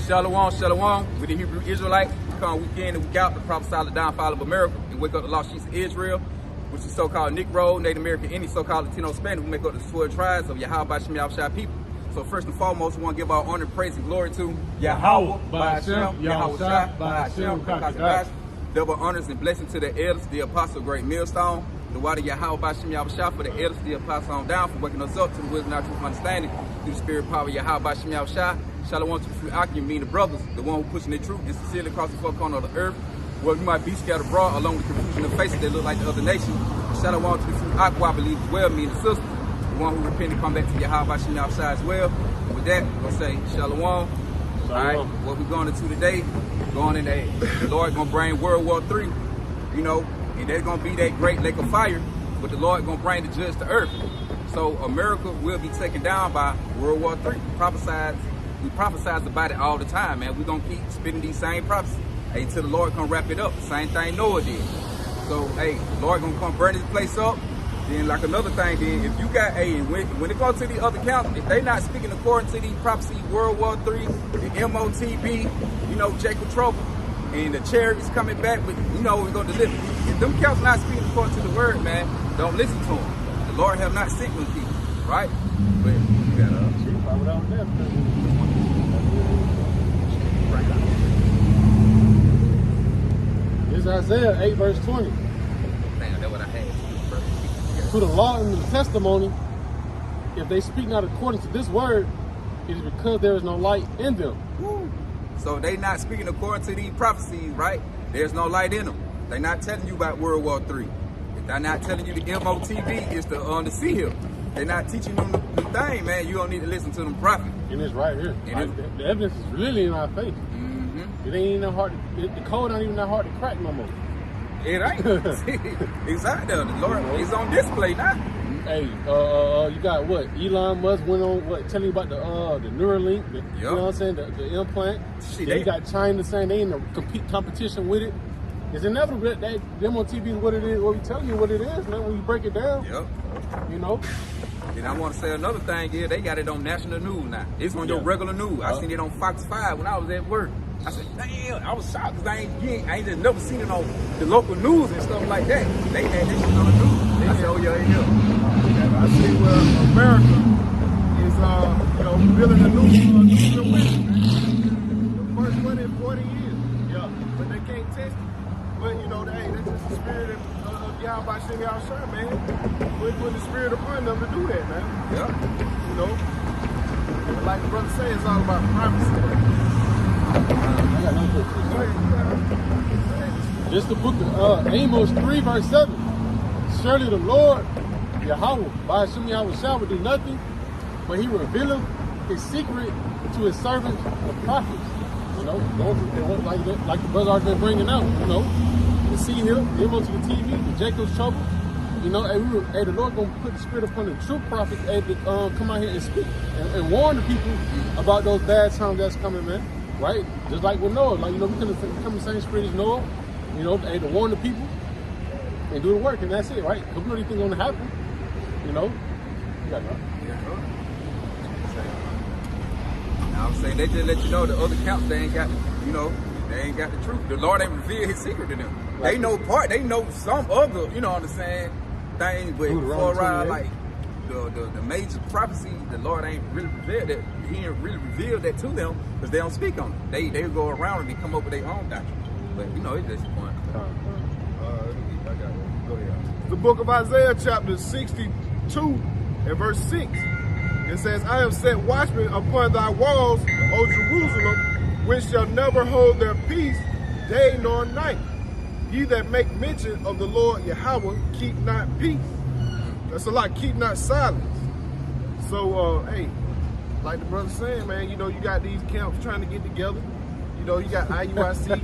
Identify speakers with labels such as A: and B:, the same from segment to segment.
A: Shalom, shalom. With the Hebrew Israelite, we come week in and week out to prophesy the downfall of America and wake up the lost sheep of Israel, which is so-called Negro, Native American, any so-called Latino, Spanish, who make up the 12 tribes of Yahweh Shem Yahushua people. So first and foremost, we want to give our honor, praise, and glory to Yahweh, Ba'ashem, Yahushua, Ba'ashem, Kakadash. Double honors and blessings to the elders, the apostle, great millstone, the water Yahweh Ba'ashem Yahushua, for the elders, the apostle on down, for waking us up to the wisdom, our truth, understanding, through the spirit power Yahweh Ba'ashem Yahushua. Shalom to the true Akim, mean the brothers, the one who pushing the truth and sincerely across the four corners of the earth, where you might be scattered abroad along with confusion of faces that look like the other nations. Shalom to the true Aqua, I believe as well, mean the sister, the one who repented, come back to Yahweh Ba'ashem Yahushua as well. And with that, we're going to say Shalom. All right, what we're going into today, going in the Lord going to bring World War III, you know, and there's going to be that great lake of fire, but the Lord going to bring the judge to earth. So America will be taken down by World War III. We prophesize about it all the time, man. We're going to keep spitting these same prophecies. Hey, till the Lord come wrap it up. Same thing Noah did. So, hey, the Lord going to come burn this place up. Then, like another thing, then, if you got, hey, when it goes to the other counts, if they not speaking according to these prophecies, World War III, the MOTB, you know, Jacob Trouble, and the chariots coming back, with, you know, we're going to deliver. If them counts not speaking according to the word, man, don't listen to them. The Lord have not sent them people, right? But you got
B: It's Isaiah 8 verse 20.
A: Man, that's what I had.
B: To the law and the testimony, if they speak not according to this word, it is because there is no light in them.
A: Woo. So they not speaking according to these prophecies, right? There's no light in them. They're not telling you about World War III. They're not telling you the MOTB is the sea hill. They're not teaching them the thing, man. You don't need to listen to them prophets.
B: And it's right here. The evidence is really in our face. It ain't even that hard. The code ain't even that hard to crack no more.
A: It ain't. Exactly. The Lord is on display now.
B: Hey, you got what? Elon Musk went on what? Telling you about the Neuralink. You know what I'm saying? The implant. They got China saying they in a competition with it. It's inevitable that MOTB is what it is. What we telling you what it is, man. When you break it down.
A: Yep.
B: You know.
A: And I want to say another thing here. They got it on national news now. It's on your regular news. I seen it on Fox 5 when I was at work. I said, damn, I was shocked because I ain't just never seen it on the local news and stuff like that. They had that shit on the news. I said, oh yeah, yeah.
C: I see where America is, you know, building a nuclear weapon, man. The first one in 40 years. Yeah, but they can't test it. But, you know, hey, that's just the spirit of Yahweh Shem Yahushua, man. We're putting the spirit upon them to do that, man.
A: Yeah.
C: You know, like the brother said, it's all about prophecy.
B: This the book of Amos 3 verse 7. Surely the Lord, Yahweh, Ba'ashem Yahushua, will do nothing, but he revealeth his secret to his servants, the prophets. You know, like the brother already been bringing out, you know, the sea hill, the Amos to the TV, the Jacob's trouble. You know, hey, the Lord gonna put the spirit upon the true prophets to come out here and speak and warn the people about those bad times that's coming, man. Right? Just like with Noah. Like, you know, we couldn't come the same spirit as Noah. You know, hey, to warn the people and do the work, and that's it, right? Because we know anything gonna happen. You know? You got that.
A: Now I'm saying they just let you know the other counts they ain't got, you know, they ain't got the truth. The Lord ain't revealed his secret to them. Right. They know they know some other, you know what I'm saying, things, but for around like the major prophecy, the Lord ain't really revealed that. He ain't really revealed that to them because they don't speak on it. They go around and they come up with their own doctrine. But you know, it's just one.
C: I got it. Go ahead. The book of Isaiah, chapter 62 and verse 6. It says, I have set watchmen upon thy walls, O Jerusalem, which shall never hold their peace day nor night. Ye that make mention of the Lord Yahweh, keep not peace. That's a lot, keep not silence. So, hey, like the brother saying, man, you know, you got these camps trying to get together. You know, you got IUIC,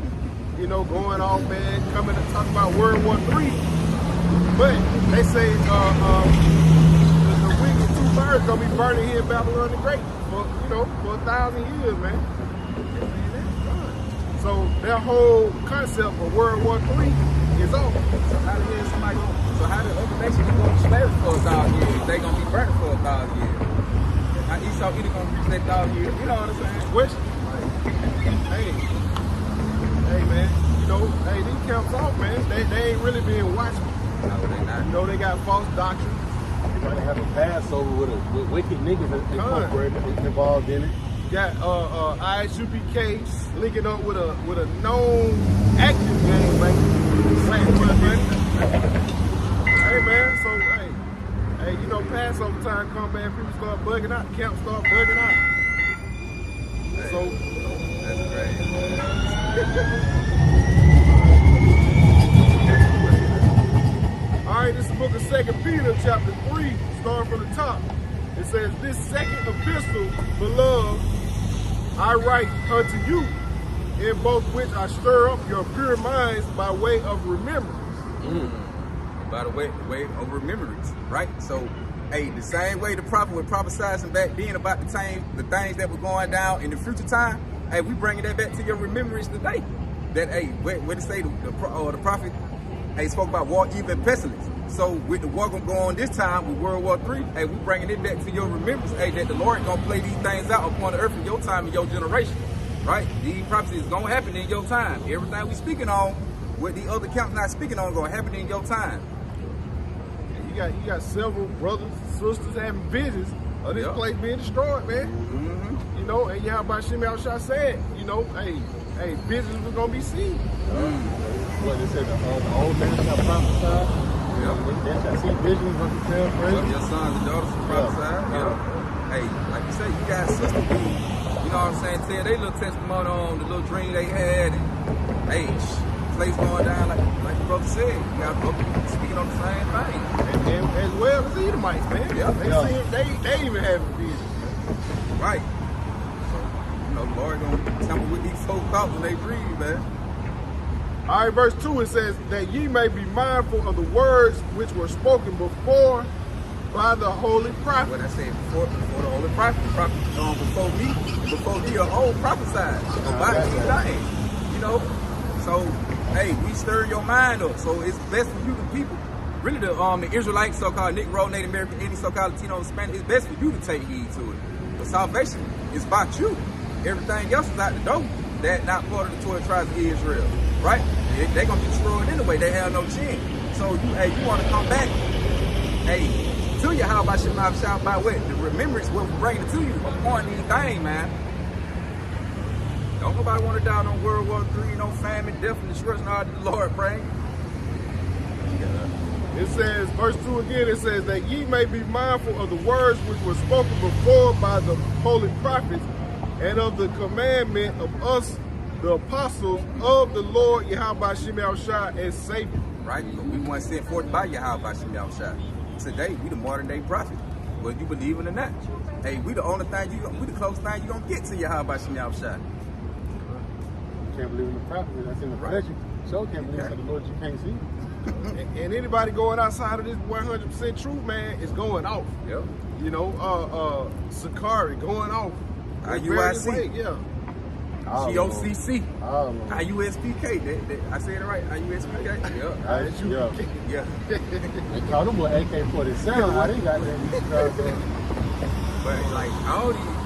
C: you know, going off, man, coming to talk about World War III. But they say the wicked two-thirds gonna be burning here in Babylon the Great for, you know, for 1,000 years, man. So their whole concept of World War III is over.
A: So how the hell somebody so how the other nations going to slavery for 1,000 years? They gonna be burning for 1,000 years. Now Esau either gonna reach that 1,000 years, you know what I'm saying?
C: Question. Hey, man, you know, hey, these camps off, man. They ain't really being watched.
A: No, they not.
C: You know, they got false doctrine.
B: They might have a Passover with wicked niggas involved in it.
C: Got ISUPK linking up with a known active gang, Hey, man, so hey, you know, Passover time come, man. People start bugging out. Camps start bugging out.
A: Hey,
C: So
A: that's crazy.
C: all right, this is the book of 2 Peter, chapter 3, starting from the top. It says, "This second epistle, beloved, I write unto you, in both which I stir up your pure minds by way of remembrance."
A: By the way of remembrance, right? So, hey, the same way the prophet was prophesying back then about the things that were going down in the future time, hey, we bringing that back to your remembrance today. That, hey, what it say, the prophet, hey, spoke about war, even pestilence. So with the war gonna go on this time with World War III, hey, we bringing it back to your remembrance, hey, that the Lord gonna play these things out upon the earth in your time and your generation, right? These prophecies gonna happen in your time. Everything we speaking on, what the other camps not speaking on, gonna happen in your time.
C: You got several brothers and sisters having visions of this place being destroyed, man.
A: Mm-hmm.
C: You know, and Yahweh Shimei Al-Shah said, you know, hey, visions was gonna be seen.
B: What they said, the old man shall prophesy. They shall see visions of the tell praise.
A: Your sons and daughters will prophesy. Hey, like you say, you got sisters who, you know what I'm saying, tell they little testimony on the little dream they had, and hey, place going down like the brother said. You got brothers speaking on the same thing.
C: And as well as Edomites, man.
A: Yeah.
C: They even have visions.
A: Right. So, you know, the Lord gonna tell me what these folks thought when they breathe, man.
C: All right, verse 2, it says, "That ye may be mindful of the words which were spoken before by the holy prophet."
A: What I said before the holy prophet before me, before thee are old prophesied about these things. You know? So, hey, we stir your mind up. So it's best for you, the people. Really, the Israelites, so-called Negro, Native American, any so-called Latino, and Spanish, it's best for you to take heed to it. But salvation is about you. Everything else is out the door. That not part of the 12 tribes of Israel, right? They're gonna be destroyed anyway. They have no chin. So you want to come back, hey, to your how about your mouth shout by what? The remembrance what we bring it to you upon these things, man. Don't nobody want to die on World War III, no famine, death, and destruction. All the Lord bring.
C: It says, verse 2 again, it says, "That ye may be mindful of the words which were spoken before by the holy prophets, and of the commandment of us, the apostles of the Lord Yahweh Shimei Al-Shah as Savior."
A: Right? But we weren't sent forth by Yahweh Shimei Al-Shah. Today, we the modern day prophet. Whether you believe it or not. Hey, we the only thing we the closest thing you gonna get to Yahweh Shimei Al-Shah.
B: You can't believe in the prophet that's in the flesh. So can't believe in the Lord you can't see.
C: And anybody going outside of this 100% truth, man, is going off.
A: Yep.
C: You know, Sakari going off.
A: IUIC.
C: Yeah.
A: GOCC.
B: Oh,
A: IUSPK. I said it right. IUSPK. Yep. Yeah.
B: They call them with AK-47. How they got that?
A: But like all these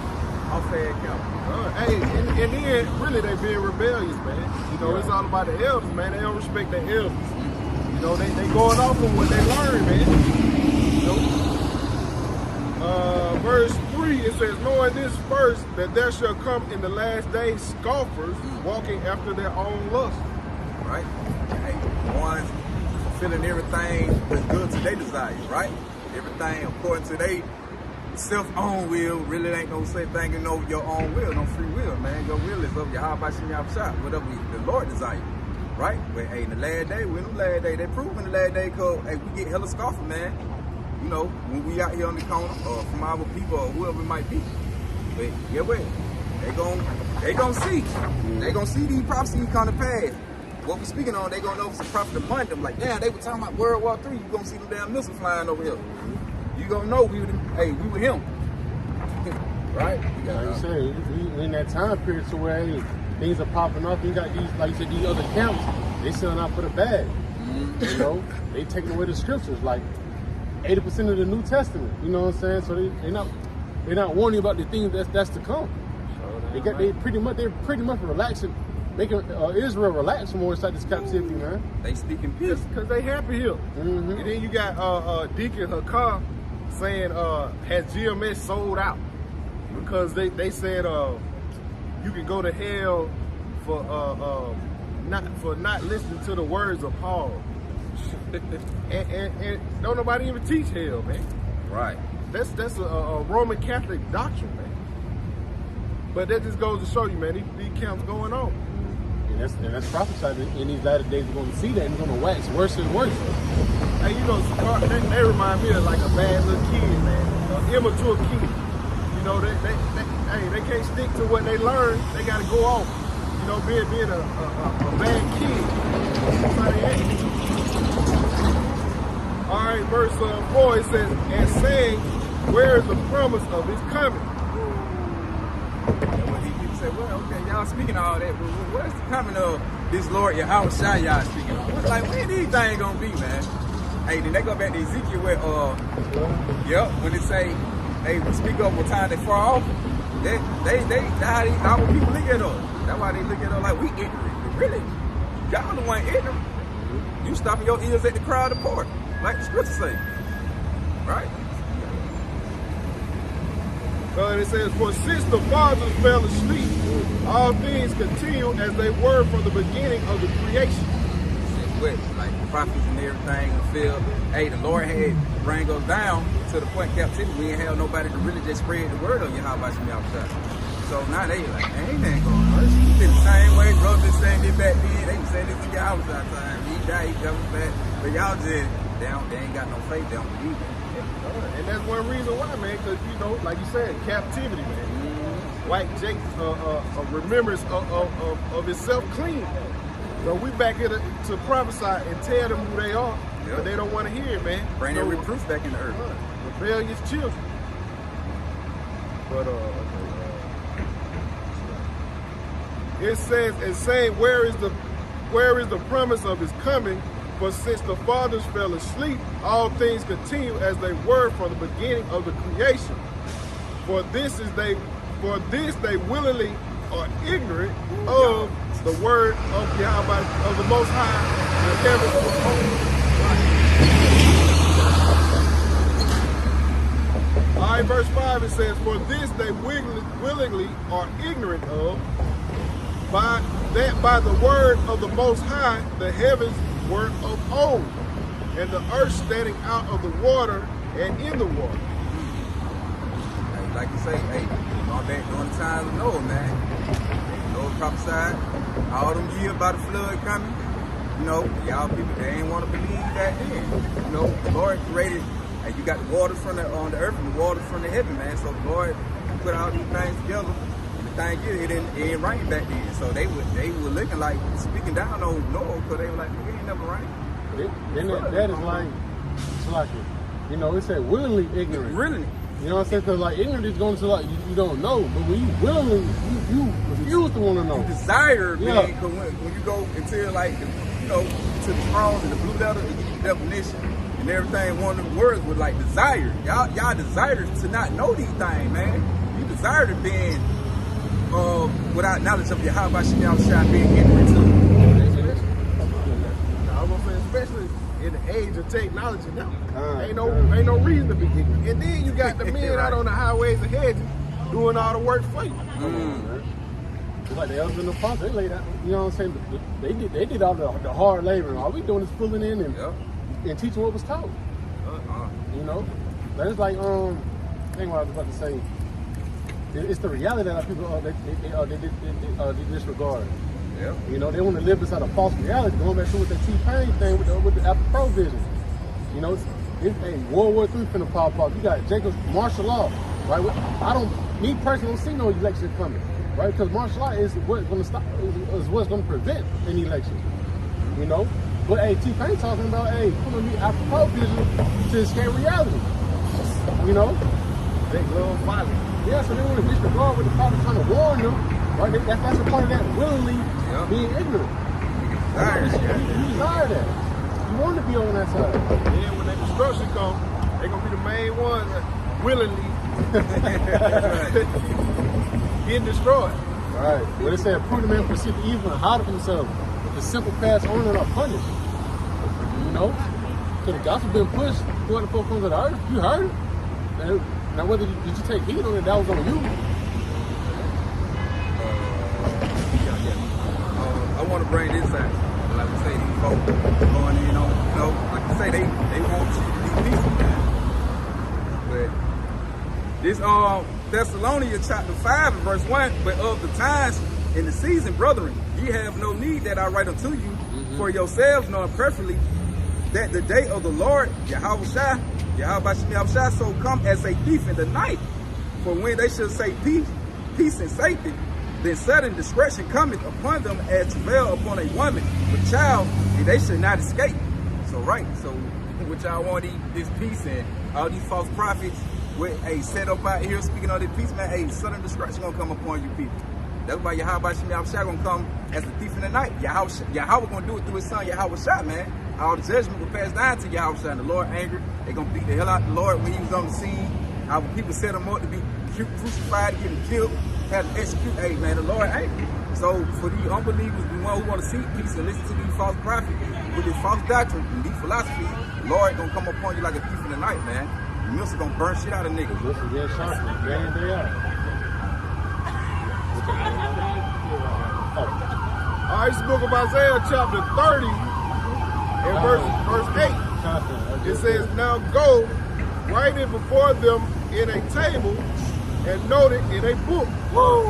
A: off-air count.
C: Hey, and then really they being rebellious, man. You know, it's all about the elders, man. They don't respect their elders. You know, they going off of what they learned, man. You know? Verse 3, it says, "Knowing this first, that there shall come in the last days scoffers walking after their own lust."
A: Right? Hey, ones fulfilling everything that's good to their desires, right? Everything according to their self-own will. Really ain't no such thing in your own will, no free will, man. Your will is of Yahweh Shimei Al-Shah, whatever the Lord desires. Right? But hey, in the last day, we're in the last day. They prove in the last day because hey, we get hella scoffing, man. You know, when we out here on the corner, or from our people, or whoever it might be. But yeah, wait, they gonna see. They gonna see these prophecies come to pass. What we speaking on, they gonna know some prophet among them. Like, damn, they were talking about World War III. You gonna see them damn missiles flying over here. You gonna know we were him. Right?
B: Like you said, we in that time period to where hey, things are popping off. You got these, like you said, these other camps, they selling out for the bag. You know, they taking away the scriptures, like 80% of the New Testament. You know what I'm saying? So they're not warning about the things that's to come. They're pretty much relaxing, making Israel relax more inside this captivity, man.
A: They speaking peace.
C: Because they happy here.
B: Mm-hmm.
C: And then you got Deacon Hakar saying, has GMS sold out? Because they said you can go to hell for not listening to the words of Paul. and don't nobody even teach hell, man.
A: Right.
C: That's a Roman Catholic doctrine, man. But that just goes to show you, man, these camps going on.
B: And that's prophesied in these latter days. We're going to see that, and it's going to wax worse and worse.
C: Hey, you know, they remind me of like a bad little kid, man, an immature kid. You know, they can't stick to what they learn. They got to go off. You know, being a bad kid. That's how they act. All right, verse 4, it says, and saying, where is the promise of his coming?
A: And when people say, well, okay, y'all speaking all that, but what's the coming of this Lord Yahweh Shai y'all speaking of? What's like, when these things gonna be, man? Hey, then they go back to Ezekiel where, when they say, hey, we speak of what time they far off, that's how our people look at us. That's why they look at us like we ignorant. But really, y'all the one ignorant. You stopping your ears at the crowd of pork, like the scripture say. Right?
C: And it says, for since the fathers fell asleep, all things continue as they were from the beginning of the creation.
A: With like the prophets and everything and feel, hey, the Lord had bring us down to the point of captivity. We ain't have nobody to really just spread the word of Yahweh Shem outside. So now they like, ain't nothing going on. It's been the same way, brothers been saying this back then. They been saying this to Yahweh time. He died, he coming back. But y'all just, they ain't got no faith, they don't believe it.
C: And that's one reason why, man, because, you know, like you said, captivity, man. White Jake remembers of himself clean. So we back here to prophesy and tell them who they are, but they don't want to hear it, man.
A: Bring their reproof back in the earth.
C: Rebellious children. But it says, and saying, where is the promise of his coming? For since the fathers fell asleep, all things continue as they were from the beginning of the creation. For this they willingly are ignorant of the word of Yahweh, of the Most High, the heavens of all right, verse 5, it says, for this they willingly are ignorant of, by the word of the Most High, the heavens were of old, and the earth standing out of the water and in the water.
A: Hey, like you say, hey, going back during the times of Noah, man. Noah prophesied all them years about the flood coming. You know, y'all people, they ain't want to believe that then. You know, the Lord created, and you got the waters from on the earth and the waters from the heaven, man. So the Lord put all these things together. And the thing is, it didn't rain back then. So they were looking like speaking down on Noah, because they were like, it ain't never rain.
B: Then that is like, it's like, you know, it said willingly ignorant.
A: Really?
B: You know what I'm saying? Because like ignorant is going to like you don't know, but when you willingly, you refuse to want to know.
A: You desire, man, because when you go into like, you know, to the Strong's and the Blue Letter, they give you the definition and everything. One of the words was like desire. Y'all desire to not know these things, man. You desire to being without knowledge of Yahweh Shem being ignorant to.
C: I was gonna say, especially in the age of technology now, ain't no reason to be ignorant. And then you got the men out on the highways and hedges doing all the work for you.
B: It's like the elders and the apostles, they laid out, you know what I'm saying? They did all the hard labor, and all we doing is pulling in and teaching what was taught. You know? But it's like, I think what I was about to say. It's the reality that people they disregard.
A: Yeah.
B: You know, they want to live inside a false reality, going back to with the T-Pain thing with the Apple Pro vision. You know, World War III finna pop up. You got Jacob's martial law, right? Me personally don't see no election coming, right? Because martial law is what's going to stop, is what's going to prevent an election. You know, but hey, T-Pain talking about putting the Apple Pro vision to escape reality. You know,
C: They love violence.
B: yeah. So they want to disregard what the prophet trying to warn them. Right, that's a part of that willingly being ignorant. You desire that. You want to be on that side.
C: Then when that destruction comes, they're gonna be the main ones that willingly getting destroyed.
B: Right. When it said, prudent man perceive the evil and hide himself, the simple pass on and are punished. You know? So the gospel been pushed throughout the four corners of the earth. You heard it. Now, whether did you take heed on it, that was on you.
A: I want to bring this out. Like I say, these folks going in on, you know, like I say, they want you to be peaceful, man. But this Thessalonians chapter 5 and verse 1, but of the times in the season, brethren, ye have no need that I write unto you, for yourselves knowing perfectly that the day of the Lord, Yahushua, so come as a thief in the night. For when they shall say peace and safety, then sudden discretion cometh upon them as travail upon a woman with child, and they should not escape. So so what y'all want this peace and all these false prophets with a set up out here speaking of the peace, man, a sudden discretion gonna come upon you people. That's why Yahushua gonna come as a thief in the night. Yahweh gonna do it through his son Yahushua, man. All the judgment will pass down to Yahushua, and the Lord angry. They gonna beat the hell out of the Lord when he was on the scene. Our people set him up to be crucified, to get him killed, had to execute. Hey man, the Lord angry. So for these unbelievers, the one who want to seek peace and listen to these false prophets with this false doctrine and these philosophies, the Lord gonna come upon you like a thief in the night, man. The mills gonna burn shit out of niggas.
B: Listen, yeah, sharply, day in, day out.
C: All right, it's the book of Isaiah, chapter 30, and verse 8. It says, now go, write it before them in a table, and note it in a book.
A: Woo!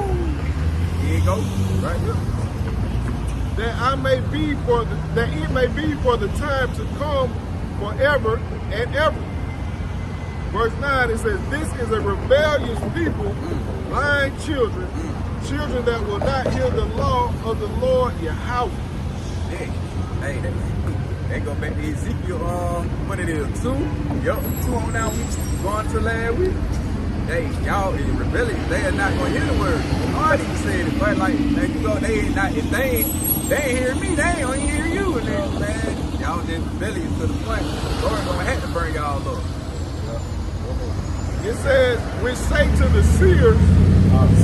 A: Here you go, right here.
C: That it may be for the time to come forever and ever. Verse 9, it says, this is a rebellious people, blind children, children that will not hear the law of the Lord Yahweh.
A: Hey, they go back to Ezekiel, what it is, 2? Yup, 2 on now, we going to last week. Hey, y'all in rebellion, they are not going to hear the word. Lord even said it, but like, man, you go, they ain't not, if they ain't hear me, they ain't gonna hear you. And then, man, y'all just rebellious to the point, Lord gonna have to burn y'all up.
C: It says, which say to the seers,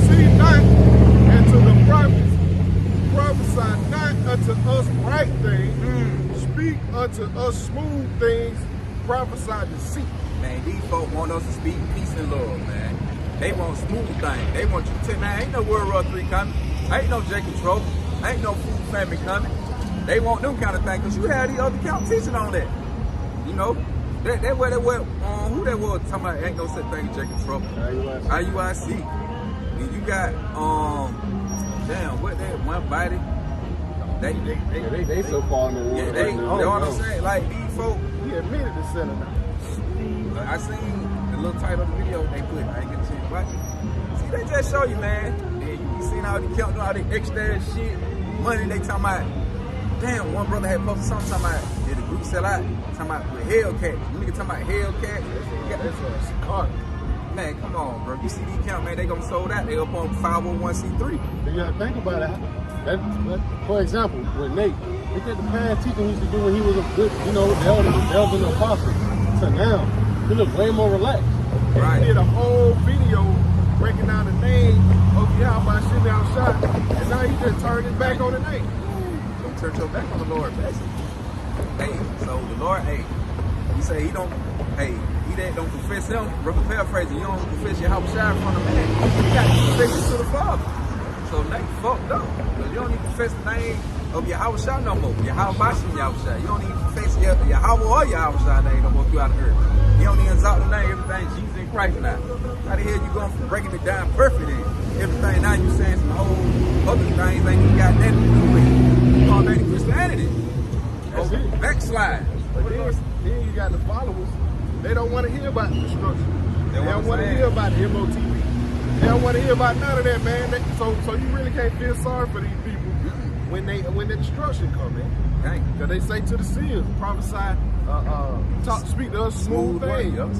C: see not, and to the prophets, prophesy not unto us right things, speak unto us smooth things, prophesy deceit.
A: Man, these folk want us to speak peace and love, man. They want smooth things. They want you to tell, man, ain't no World War III coming. Ain't no Jacob Trouble. Ain't no food famine coming. They want them kind of things, because you had the other count teaching on that. You know? That what who that was talking about ain't no such thing as Jacob Trouble. IUIC. And you got damn, what that one body?
B: They so far in the war.
A: Yeah, they you know what I'm saying? Like these folk,
C: He admitted to selling out.
A: I seen the little title of the video they put. I ain't get a chance to watch it. See, they just show you, man. And you be seeing all the counting all the extra shit, money they talking about. Damn, one brother had posted something talking about, did the group sell out? Talking about with Hellcat. Nigga talking about Hellcat.
C: That's a car.
A: Man, come on, bro. You see these count, man, they gonna sold out. They up on 501c3.
B: You gotta think about it. That, for example, with Nate, look at the past teaching he used to do when he was a good, you know, the elder and the apostle. So now, he look way more relaxed.
A: Right.
C: He did a whole video breaking down the name of Yahweh Shimmy Al-Shah, and now he just turned his back on the name.
A: Don't turn your back on the Lord, basically. Hey, so the Lord, hey, you say he don't, hey, he that don't confess him, brother paraphrasing, you don't confess your house shine from the man, you got to confess it to the Father. So now you fucked up, because you don't even confess the name of Yahushua no more. Yahweh Yahushua. You don't even confess Yahweh or Yahushua name no more throughout the earth. You don't even exalt the name, everything Jesus in Christ now. How the hell you going from breaking it down perfect in? Everything now you saying some whole other things ain't even got nothing to do with it. You going back to Christianity.
C: That's it.
A: Backslide.
C: But then you got the followers, they don't want to hear about the destruction. They don't want to hear about the MOTV. They don't want to hear about none of that, man. So you really can't feel sorry for these people when the destruction come in. Because they say to the seers, prophesy, speak to us smooth things.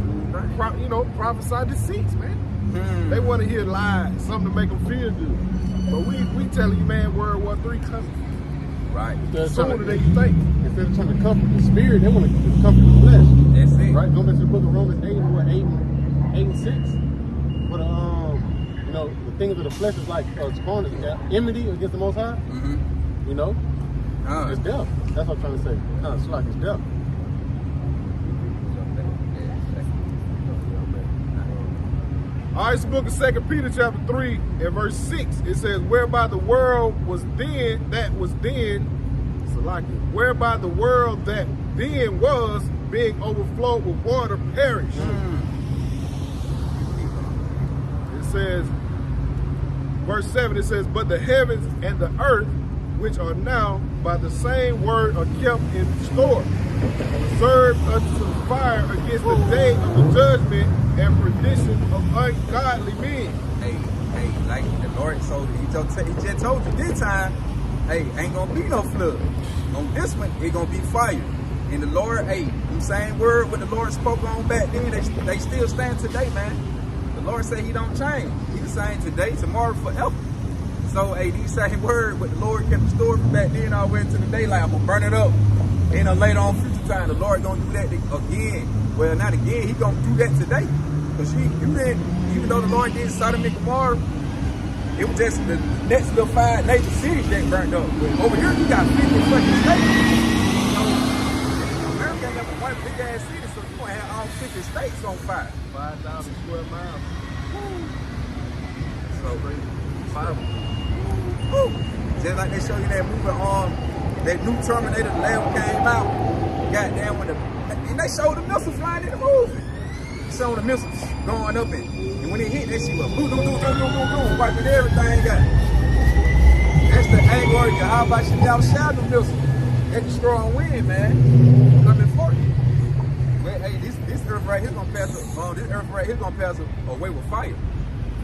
C: You know, prophesy deceits, man. They want to hear lies, something to make them feel good. But we telling you, man, World War III coming.
A: Right.
C: Sooner than you think.
B: Instead of trying to comfort the spirit, they want to comfort the flesh.
A: That's it.
B: Right? Go back to the book of Romans 8 and 6. But you know, the things of the flesh is like spawn is enmity against the Most High.
A: Mm-hmm.
B: You know, it's death. That's what I'm trying to say. It's like it's death.
C: All right, it's the book of 2 Peter chapter 3 and verse 6. It says, whereby the world was then, whereby the world that then was being overflowed with water perished. It says, verse 7, it says, but the heavens and the earth, which are now by the same word are kept in store, reserved unto the fire against the day of the judgment and perdition of ungodly men.
A: Hey, like the Lord told you, he just told you this time, hey, ain't gonna be no flood. On this one, it gonna be fire. And the Lord, hey, the same word when the Lord spoke on back then, they still stand today, man. The Lord said he don't change. He the same today, tomorrow, forever. So, hey, these same word, what the Lord kept stored from back then all the way into the daylight, I'm gonna burn it up. And later on future time, the Lord gonna do that again. Well, not again, he gonna do that today. Because even though the Lord did Sodom and Gomorrah, it was just the next little 5 neighbor cities that burnt up. But over here, you got 50 fucking states. America ain't got one big ass city, so you gonna have all 50 states on fire.
C: 5,000 square miles.
A: So, fire. Woo. Just like they show you that movie on that new Terminator, the last one came out. Goddamn, and they showed the missile flying in the movie. Showing the missiles going up and when it hit, that shit was boom, boom, boom, boom, boom, boom, boom, wiping everything got. That's the angle of your how about you outside the missile. They destroy and win, man. Coming for you. Well, hey, this earth right here gonna pass away with fire.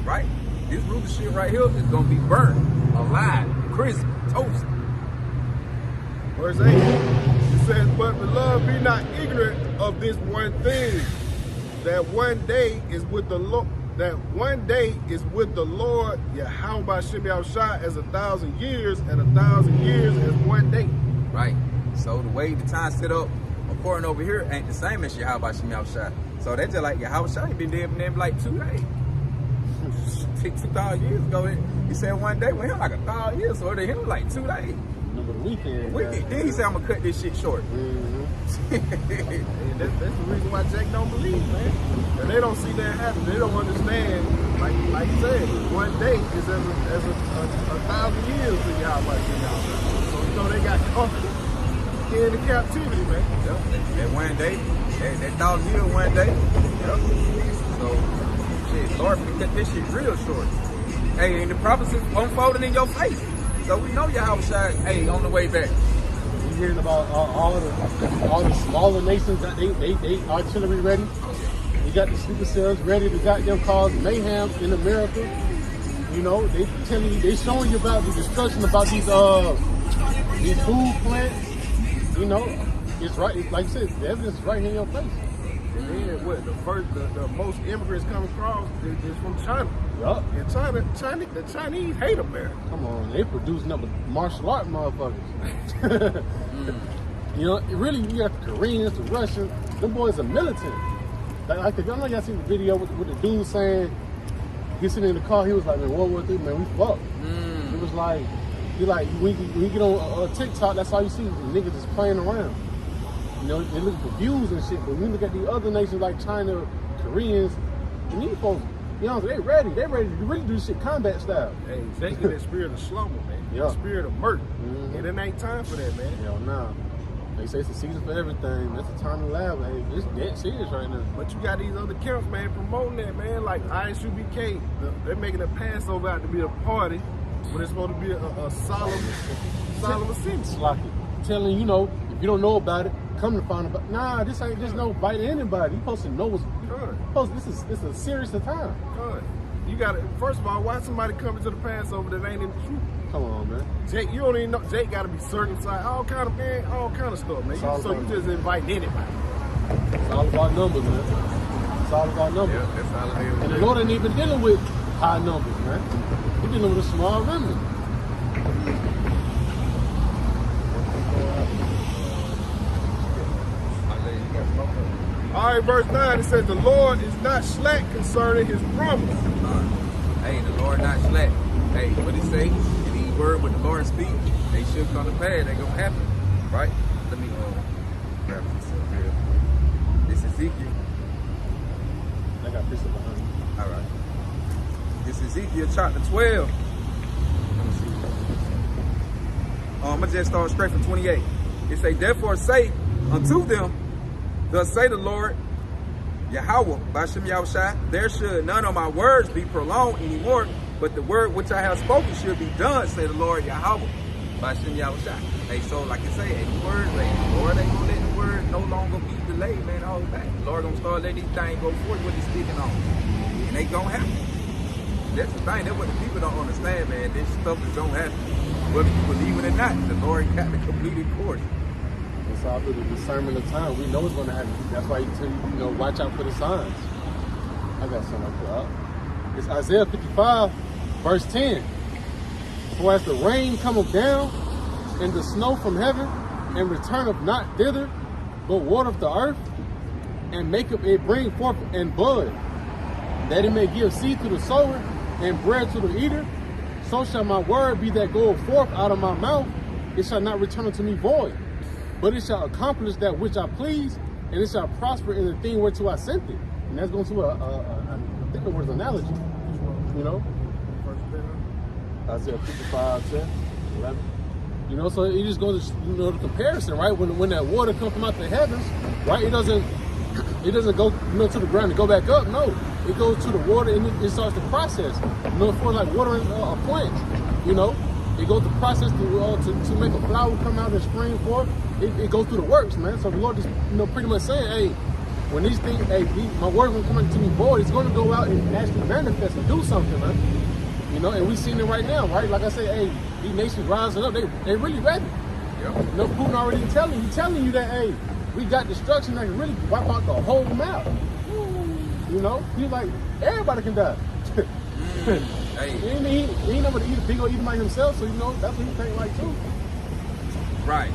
A: Right? This ruler shit right here is gonna be burned, alive, crisp, toast.
C: Verse 8, it says, but beloved, be not ignorant of this one thing, that one day is with the Lord, Yahweh Ba'Shem Yahushua as 1,000 years, and 1,000 years as one day.
A: Right. So the way the time set up according over here ain't the same as Yahweh Ba'Shem Yahushua. So that's just like Yahushua been dead for them like 2 days. 2,000 years ago, he said one day, well, him like 1,000 years, so to him like 2 days.
B: Remember the weekend.
A: Then he said, I'm gonna cut this shit short.
C: That's the reason why Jake don't believe, man. And they don't see that happen. They don't understand, like you said, one day is as 1,000 years to Yahweh. So you know they got comfort in the captivity, man.
A: Yep. That one day, that 1,000 years one day. Yep. So shit, Lord, we cut this shit real short. Hey, and the prophecy unfolding in your face. So we know Yahushua, hey, on the way back.
B: You hearing about all the smaller nations that they artillery ready. You got the sleeper cells ready to goddamn cause mayhem in America. You know, they telling you, they showing you about the destruction about these food plants. You know, it's right. It's like I said, the evidence is right here in your face.
C: And then what? The most immigrants come across is from China.
B: Yup.
C: And the Chinese hate America.
B: Come on, they producing up martial art motherfuckers. You know, really, you got the Koreans, the Russians. Them boys are militant. Like I know y'all seen the video with the dude saying, he's sitting in the car, he was like, man, World War III, man, we fucked. It was like, when you get on TikTok, that's all you see, the niggas just playing around. You know, they look for views and shit, but when you look at the other nations like China, Koreans, and these folks, you know, they ready to really do shit combat style.
C: Hey, they get that spirit of slumber, man.
B: Yeah.
C: The spirit of murder. And it ain't time for that, man.
B: Hell nah. They say it's a season for everything. That's the time to laugh. Hey, it's dead serious right now.
C: But you got these other camps, man, promoting that, man. Like ISUBK, they're making a Passover out to be a party, when it's supposed to be a solemn assembly.
B: Slocky. Telling you know, if you don't know about it, come to find out. Nah, this ain't just no bite anybody. You supposed to know what's. This is a serious time.
C: You gotta, first of all, why somebody coming to the Passover that ain't in the truth?
B: Come on, man.
C: Jake, you don't even know. Jake gotta be circumcised, all kind of stuff, man. So you just invite anybody.
B: It's all about numbers, man. It's all about numbers.
A: Yeah, that's all it is.
B: And the Lord ain't even dealing with high numbers, man. He's dealing with a small remnant.
C: All right, verse 9, it says, the Lord is not slack concerning his promise.
A: Hey, the Lord not slack. Hey, what it say? Any word with the Lord speak, they should come to pass. They gonna happen, right? Let me grab this up here. This is Ezekiel.
B: I got this behind me.
A: All right. This is Ezekiel chapter 12. Let me see. I'm gonna just start straight from 28. It say, therefore say unto them, thus say the Lord, Yahweh, Bashem Yahushai, there should none of my words be prolonged anymore, but the word which I have spoken should be done, say the Lord Yahweh, Bashem Yahushai. Hey, so like I say, hey, the word, hey, the Lord ain't gonna let the word no longer be delayed, man, all the time. The Lord gonna start letting these things go forth what he's speaking on. And they gonna happen. That's the thing, that's what the people don't understand, man. This stuff is gonna happen. Whether you believe it or not, the Lord got the completed course.
B: It's all through the discernment of time. We know it's going to happen. That's why you tell you, watch out for the signs. I got something I put out. It's Isaiah 55, verse 10. For as the rain cometh down, and the snow from heaven, and returneth not thither, but watereth the earth, and maketh it bring forth and bud, that it may give seed to the sower, and bread to the eater, so shall my word be that goeth forth out of my mouth. It shall not return unto me void, but it shall accomplish that which I please, and it shall prosper in the thing whereto I sent it. And that's going to I think the word's analogy. You know? Isaiah 55, 10, 11. You know, so it just goes to, the comparison, right? When that water comes from out the heavens, right? It doesn't go, to the ground and go back up. No, it goes to the water and it starts the process. For like watering a plant, it goes the process to make a flower come out and spring forth. It goes through the works, man. So the Lord is, pretty much saying, hey, when these things, my word will come into me void, it's going to go out and actually manifest and do something, man. And we've seen it right now, right? Like I say, hey, these nations rising up, they really ready.
A: Yep.
B: Putin already telling you that, hey, we got destruction that can really wipe out the whole map. He's like, everybody can die.
A: Hey.
B: He ain't never eat a pig or eat him by himself, so that's what he think like too.
A: Right.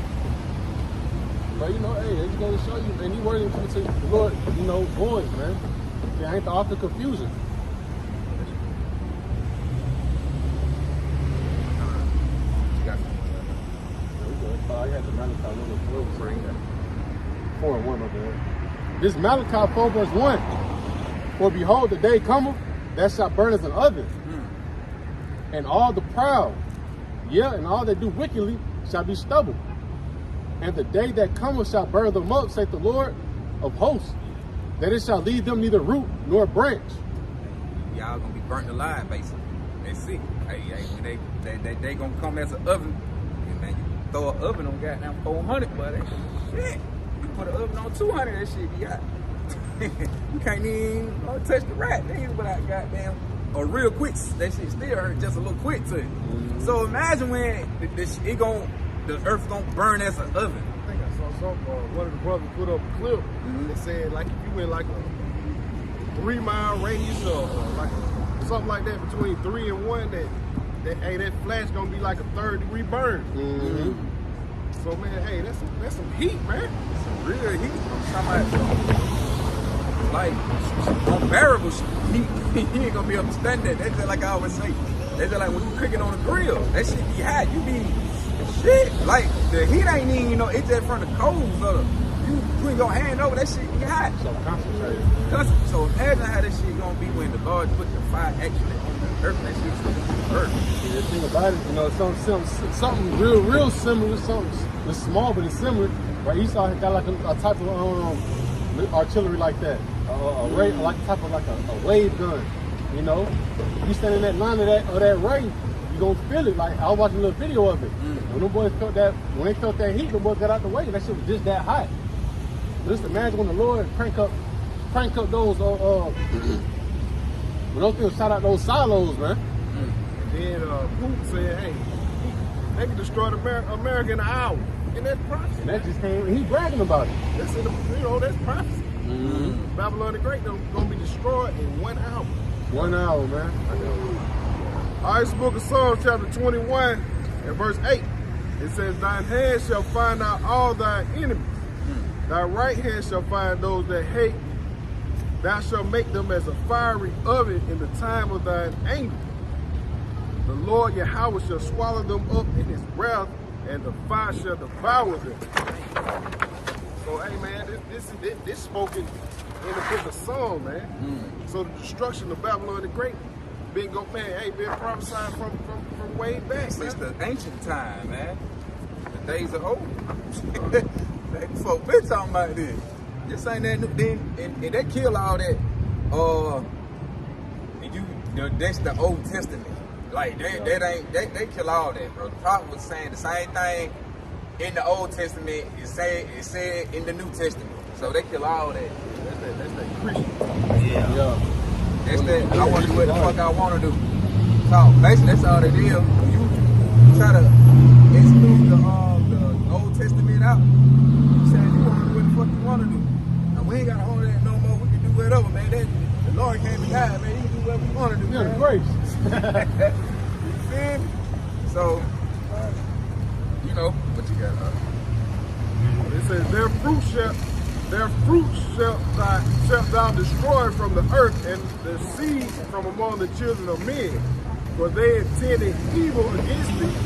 B: But hey, it's going to show you, man, he worthy to the Lord, voice, man. There ain't the author of confusion. I had the Malachi 4 and 1 up there. This Malachi 4 verse 1. For behold, the day cometh that shall burn as an oven, and all the proud, and all that do wickedly shall be stubble. And the day that cometh shall burn them up, saith the Lord of hosts, that it shall leave them neither root nor branch.
A: Y'all gonna be burnt alive, basically. That's it. Hey, when they gonna come as an oven, and man, you throw an oven on goddamn 400, but that shit. You put an oven on 200, that shit be hot. You can't even touch the rat. They ain't without goddamn or real quick. That shit still hurt just a little quick to it. Mm-hmm. So imagine when the earth gonna burn as an oven.
C: I think I saw something. One of the brothers put up a clip that said like if you went like a 3-mile radius or like something like that between 3 and 1, that flash gonna be like a 3rd-degree burn.
B: Mm-hmm.
C: So man, hey, that's some heat, man.
A: Some real heat. I'm talking about like unbearable heat. He ain't gonna be able to stand that. That's just like I always say. That's just like when you cooking on a grill. That shit be hot. You be shit. Like the heat ain't even, it's just from the coals of you put your hand over that shit be hot.
B: So concentrated.
A: So imagine how that shit gonna be when the Lord put the fire actually on the earth. That shit's gonna be earth.
B: The thing about it, something real similar, something it's small but it's similar. Right, Esau got like a type of artillery like that, like type of like a wave gun. You stand in that line of that ray, you gonna feel it. Like I was watching a little video of it. When them boys felt that heat, the boys got out the way. That shit was just that hot. Just imagine when the Lord crank up those when those things shot out those silos, man.
C: And then Putin said, hey, they can destroy America in an hour. And that's prophecy. And that just came,
B: he's bragging about it.
C: That's that's prophecy. Mm-hmm. Babylon the Great gonna be destroyed in 1 hour.
B: 1 hour, man.
C: All right, it's the book of Psalms, chapter 21, and verse 8. It says, thine hand shall find out all thy enemies. Thy right hand shall find those that hate Thou shalt make them as a fiery oven in the time of thine anger. The Lord Yahweh shall swallow them up in his wrath, and the fire shall devour them. So, hey, man, this spoken in the book of Psalms, man. So the destruction of Babylon the Great been prophesied from way back.
A: Since the ancient time, man. The days are old. Folk been talking about this. This ain't that new thing. And they kill all that. That's the Old Testament. Like they kill all that, bro. The prophet was saying the same thing in the Old Testament. It said in the New Testament. So they kill all that.
C: That's that Christian.
B: Yeah.
A: That's that. I want to do what the fuck I want to do. So basically, that's all it is. You try to exclude the Old Testament out. You saying you want to do what the fuck you want to do. Now we ain't got to hold that no more. We can do whatever, man. The Lord can't be high, man. He can do whatever we want to do.
B: Yeah,
A: man.
B: grace.
A: You feel me? So, you know what you got.
C: It says, their fruit shalt thou destroy from the earth, and the seed from among the children of men. For they intended evil against thee,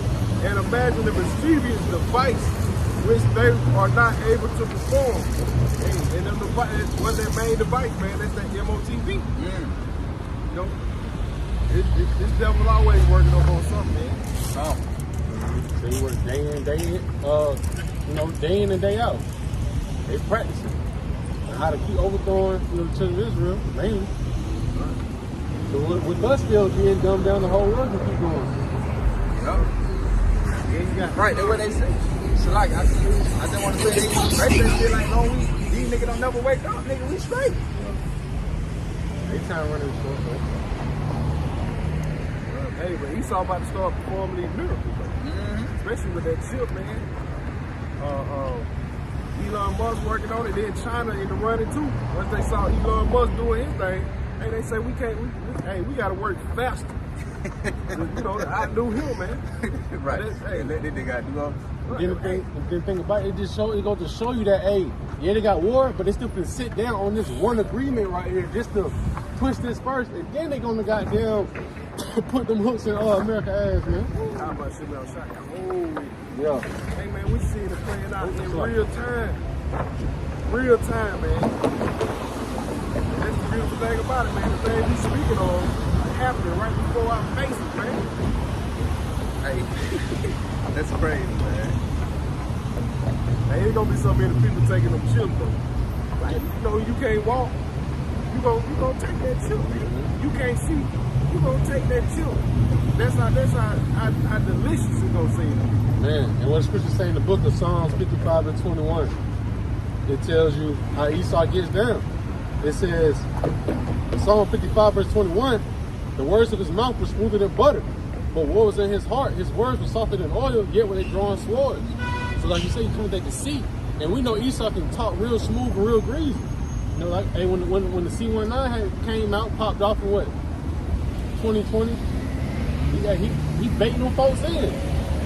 C: and imagine a mischievous device which they are not able to perform. And then what's that main device, man? That's that MOTV. You know, this devil always working on something, man.
B: They work day in, day in, day in and day out. They practicing how to keep overthrowing the children of Israel, mainly. So with us still being dumbed down, the whole world can keep going.
A: Right, that's what they say. So like, I just want to say, they feel like, no, these niggas don't never wake up, nigga, we straight.
B: They trying to run this short, though.
C: Hey, but Esau about to start performing these miracles, especially with that chip, man. Elon Musk working on it, then China in the running too. Once they saw Elon Musk doing his thing, hey, they say we gotta work faster. You know, I knew him, man.
A: Right. Hey, let this nigga do all.
B: Then the thing about it, it goes to show you that, hey, yeah, they got war, but they still can sit down on this one agreement right here just to push this first, and then they gonna goddamn put them hooks in America ass, man.
C: How about shit about shot? Holy.
B: Yeah.
C: Hey, man, we seen it playing out in real time. Real time, man. That's the beautiful thing about it, man. The things we speaking on are happening right before our faces, man.
A: Hey, that's crazy, man.
C: There ain't gonna be so many people taking them chips, though. Like, you know, you can't walk, you gonna take that chip, man. You can't see, you gonna take that chip. That's how delicious it's gonna seem.
B: Man, and what the scripture say in the book of Psalms 55 and 21, it tells you how Esau gets down. It says, Psalm 55 verse 21, the words of his mouth were smoother than butter, but what was in his heart, his words were softer than oil, yet were they drawing swords. So like you say, you come with that deceit. And we know Esau can talk real smooth and real greasy. You know, like, hey, when the C-19 came out, popped off in what, 2020? He baiting them folks in.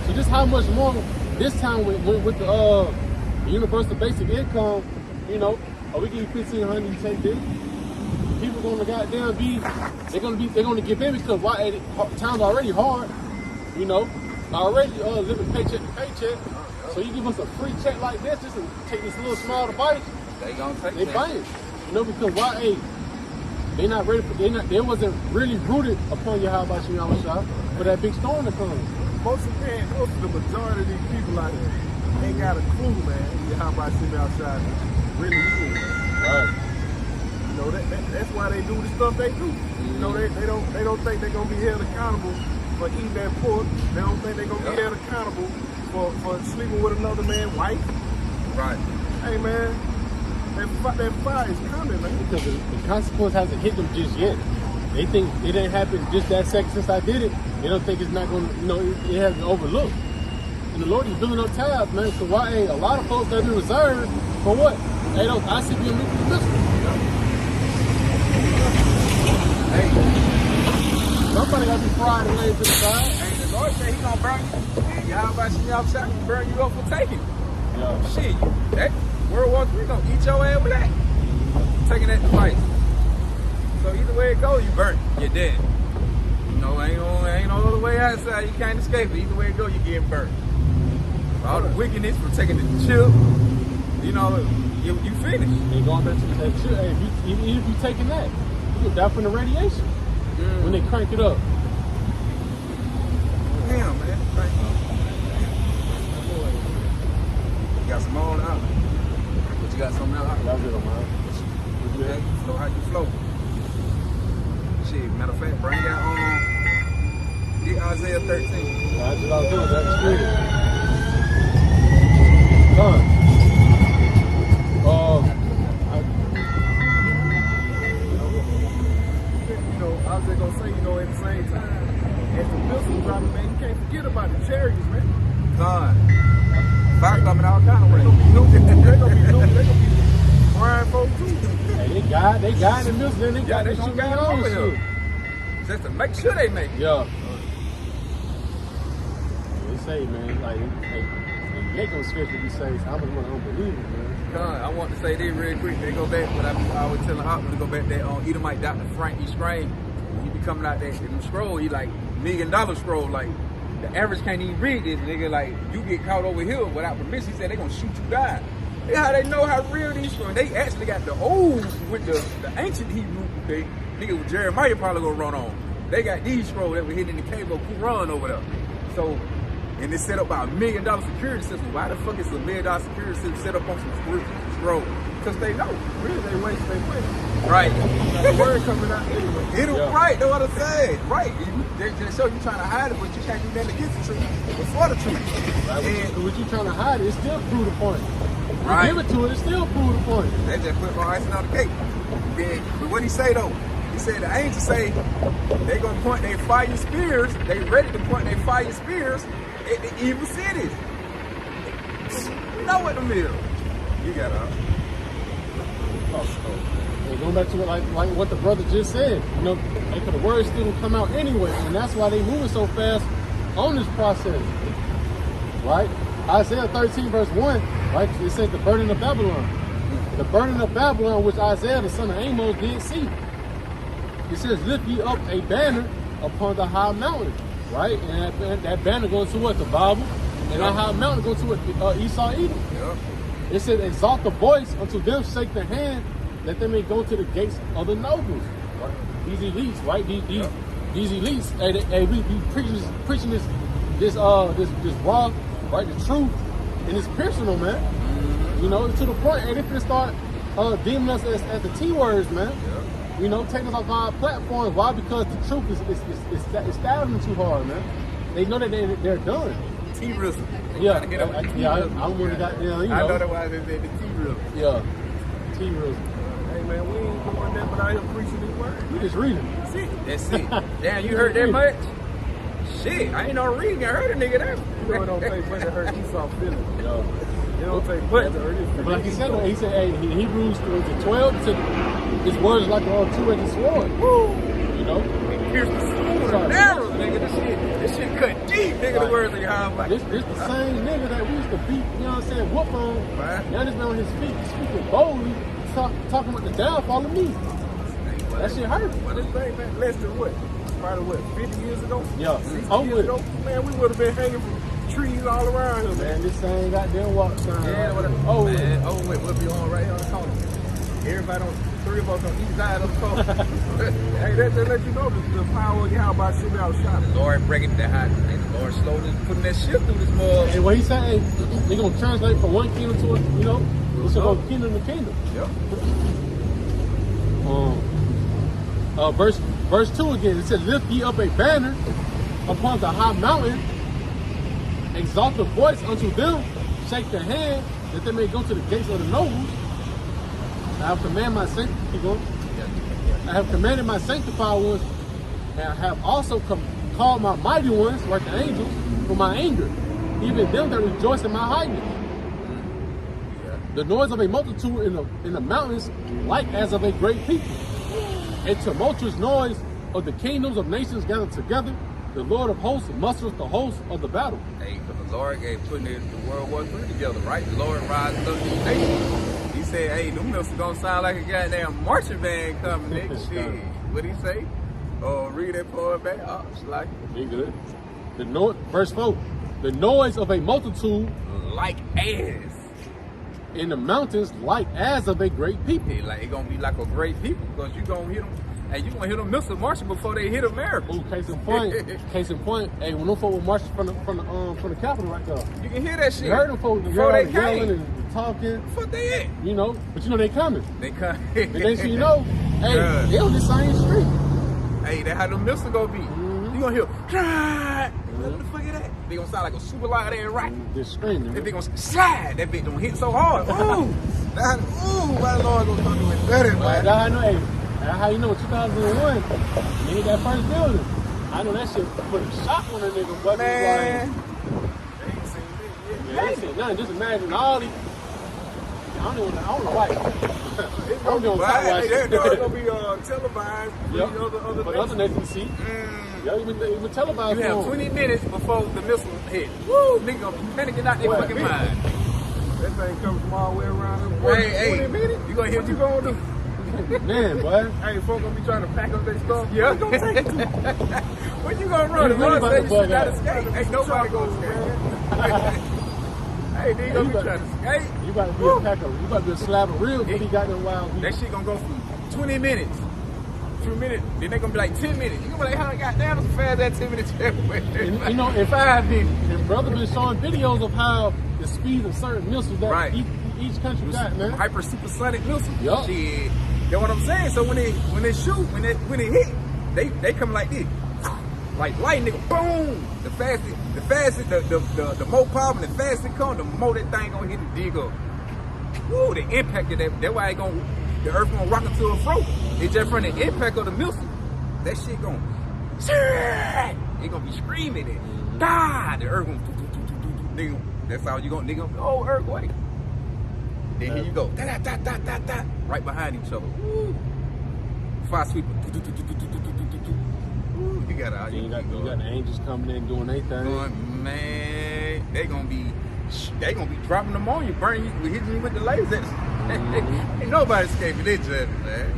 B: So just how much more this time with the universal basic income, you know, we give you $1,500, you take this. People gonna goddamn they're gonna give in because times already hard, you know, already living paycheck to paycheck. So you give us a free check like this, just to take this little small device,
A: They gonna take
B: they buy it. You know, because they not ready for they wasn't really rooted upon Yahweh Shah for that big storm to come.
C: Most of the majority of these people out here ain't got a clue, man, who Yahweh Shah really is.
B: Right.
C: You know, that's why they do the stuff they do. You know, they don't think they're gonna be held accountable for eating that pork. They don't think they're gonna be held accountable for sleeping with another man's wife.
A: Right.
C: Hey, man, that fire is coming, man.
B: Because the consequence hasn't hit them just yet. They think it didn't happen just that second since I did it. They don't think it's not going to, you know, it hasn't overlooked. And the Lord is building up tabs, man. So why ain't a lot of folks that be reserved for what? Hey, those ICBM nuclear missiles. Hey, somebody got to be fried and laid to the side.
A: Hey, the Lord said he gonna burn you. And Yahweh Shah can burn you up for taking.
B: Yeah.
A: Shit, that World War III gonna eat your ass with that. Taking that device. So either way it goes, you burnt. You're dead. You know, ain't no other way outside. You can't escape it. Either way it goes, you're getting burnt. All the wickedness from taking the chip, you know, you finished.
B: And going back to that chip, hey, even if you taking that, you die from the radiation when they crank it up.
A: Damn, man. Thank you. You got some more now. But you got something else?
B: That's it, man.
A: Okay, flow how you flow. Shit, matter of fact, bring out get Isaiah 13.
B: That's what I was doing. That's good. Done.
C: You know, I was just gonna say, you know, at the same time, as the missiles dropping, man, you can't forget about the chariots, man.
A: God. Fire coming all kind of ways.
C: They're gonna be frying folks too.
B: Hey, they got the music, and they got
A: they
B: the shit
A: gonna get
B: going on
A: over
B: shit.
A: here. Just to make sure they make it.
B: Yeah. They say, man, like, they gonna especially be saying, so I'm just one unbelievable, man.
A: God, I want to say this real quick. They go back, but I was telling Hopper to go back there on Edomite Dr. Frank E. Strange. He be coming out there in the scroll, he like $1 million scroll. Like, the average can't even read this, nigga. Like, you get caught over here without permission. He said they gonna shoot you down. That's how they know how real these scrolls. They actually got the old with the ancient Hebrew. They nigga with Jeremiah probably gonna run on. They got these scrolls that were hidden in the cave of Qumran over there. So, and it's set up by $1 million security system. Why the fuck is a $1 million security system set up on some scroll? Because they know.
C: Really, they waste their money.
A: Right.
C: The word coming out anyway.
A: Right, know what I'm saying? Right. They just show you trying to hide it, but you can't do nothing against the truth. But for the truth.
B: Like, what you trying to hide, it still prove the point.
A: Right.
B: You give it to it, it still prove the point.
A: They just put more icing on the cake. Then, but what he say though? He said the angels say they gonna point their fire spears. They ready to point their fire spears at the evil cities. You know what the mill? You got to.
B: And going back to like what the brother just said, you know, like the words still come out anyway, and that's why they moving so fast on this process, right? Isaiah 13 verse 1, right? It says the burning of Babylon. The burning of Babylon, which Isaiah the son of Amos did see. It says, lift ye up a banner upon the high mountain, right? And that banner goes to what? The Bible. And that high mountain goes to what? Esau, Edom.
A: Yep.
B: It said, exalt the voice unto them, shake the hand, that they may go to the gates of the nobles. Right? These elites, right? These elites, hey, we preaching this raw, right? The truth, and it's personal, man. You know, to the point, and if they start deeming us as the T words, man.
A: Yep.
B: You know, taking us off our platforms. Why? Because the truth is stabbing them too hard, man. They know that they're done.
A: T-Rizzle.
B: Yeah, I'm one of that. You know.
A: I know that's why they said the T-Rizzle.
B: Yeah, T-Rizzle.
C: Hey man, we ain't doing that, but I am preaching these words.
B: We just reading.
A: That's it. That's it. Damn, you heard that much? Shit, I ain't no reading. I heard a nigga that.
C: You know it don't take much to hurt Esau feelings.
B: Yeah.
C: It don't take much to hurt his feelings.
B: But like he said, hey, in Hebrews 12, his words like a two-edged sword.
A: Woo!
B: You know?
A: Here's the sword. Narrow, nigga. This shit cut deep, nigga. The words of Yahweh.
B: This the same nigga that we used to beat, you know what I'm saying, whoop on.
A: Right.
B: Now this man on his feet, speaking boldly, talking about the downfall of me. That shit hurt.
C: But this thing, man, less than what? Probably what, 50 years ago?
B: Yeah.
C: 60
B: I'm
C: years
B: with
C: ago?
B: it.
C: Man, we would have been hanging from trees all around here, man.
B: Man, this same goddamn walk sign.
A: Yeah, what
B: Oh,
A: man. Oh, wait, we'll be on right here on the corner. Everybody on, 3 of us on each side of the corner.
C: Hey, that let you know the power of Yahweh should be outshot.
A: Lord breaking the hot, and the Lord slowly putting that shit through this mud.
B: And what he said, hey, they gonna translate from one kingdom to a, you know, it's gonna go kingdom to kingdom.
A: Yep.
B: Verse 2 again, it says, lift ye up a banner upon the high mountain, exalt the voice unto them, shake the hand, that they may go to the gates of the nobles. I have commanded my sanctified ones, and I have also called my mighty ones, like the angels, for my anger, even them that rejoice in my highness. The noise of a multitude in the mountains, like as of a great people. A tumultuous noise of the kingdoms of nations gathered together. The Lord of hosts musters the hosts of the battle.
A: Hey, because the Lord gave putting the World War III together, right? The Lord rising up these nations. He said, hey, them missiles gonna sound like a goddamn marching band coming, nigga. Shit. What he say? Oh, read that part back. Oh, it's like
B: Be good. Verse 4. The noise of a multitude
A: like ass.
B: in the mountains like as of a great people.
A: Hey, like it gonna be like a great people because you gonna hit them. Hey, you gonna hit them missile marching before they hit America.
B: Ooh, case in point. Hey, when them folks were marching from the Capitol right there,
A: You can hear that shit.
B: you heard them folks
A: before they
B: yelling
A: came.
B: and talking,
A: Fuck they at?
B: you know, but you know they coming.
A: They come.
B: And next thing you know, hey,
A: Yeah.
B: they on the same street.
A: Hey, that's how the missile gonna be.
B: Mhm.
A: You gonna hear, what the fuck is that? They gonna sound like a super loud ass rocket.
B: Just screaming.
A: That bitch gonna slide. That bitch gonna hit so hard. Ooh, my Lord gonna come doing better,
B: That's
A: man.
B: how I know. Hey, that's how you know 2001. When he got first building. I know that shit put a shock on a nigga, but
A: Man,
B: it's like, yeah, they said nothing. Just imagine all these. I don't know why.
C: It's
B: I'm doing
C: gonna
B: side
C: be,
B: watch.
C: it's gonna be televised.
B: Yep.
C: Other
B: But other nations see. Yeah, even televised.
A: you have
B: for 'em.
A: 20 minutes before the missile hit. Woo, nigga gonna be panicking out their
B: What,
A: fucking
B: me?
A: mind.
C: That thing comes from all the way around.
A: Hey,
C: 20 minutes?
A: you gonna hear
C: What you gonna do?
B: Man, boy.
C: Hey, folks gonna be trying to pack up their stuff.
A: Yeah.
C: What you gonna take it to?
A: When you gonna run?
B: You
A: The Lord
B: about
A: say
B: to
A: you
B: bug
A: should not
B: out.
A: escape. Ain't nobody gonna escape. Hey, they gonna be trying to escape.
B: You about to be a packer. You about to be a slab of real before he got them wild
A: That shit gonna go for 20 minutes. 2 minutes. Then they gonna be like 10 minutes. You gonna be like, how goddamn it's fast that 10 minutes everywhere.
B: And, you know, in 5 minutes, and brother been showing videos of how the speed of certain missiles that
A: Right.
B: each country got, man.
A: Hyper supersonic missile.
B: Yup.
A: Shit. That's what I'm saying. So when they shoot, when they hit, they come like this. Like lightning, boom! The faster, the more power, and the faster it come, the more that thing gonna hit the dig up. Woo, the impact of that. That's why the earth gonna rock into a throat. It's just from the impact of the missile. That shit gonna, it gonna be screaming it. Die! The earth gonna, nigga. That's how you gonna, nigga. Oh, earthquake. Then here you go, da da da da da, right behind each other. Woo. Fire sweeper. Woo, you got
B: You got the angels coming in doing their thing.
A: Man, they gonna be dropping them on you, burning you, hitting you with the lasers. Ain't nobody escaping this journey, man.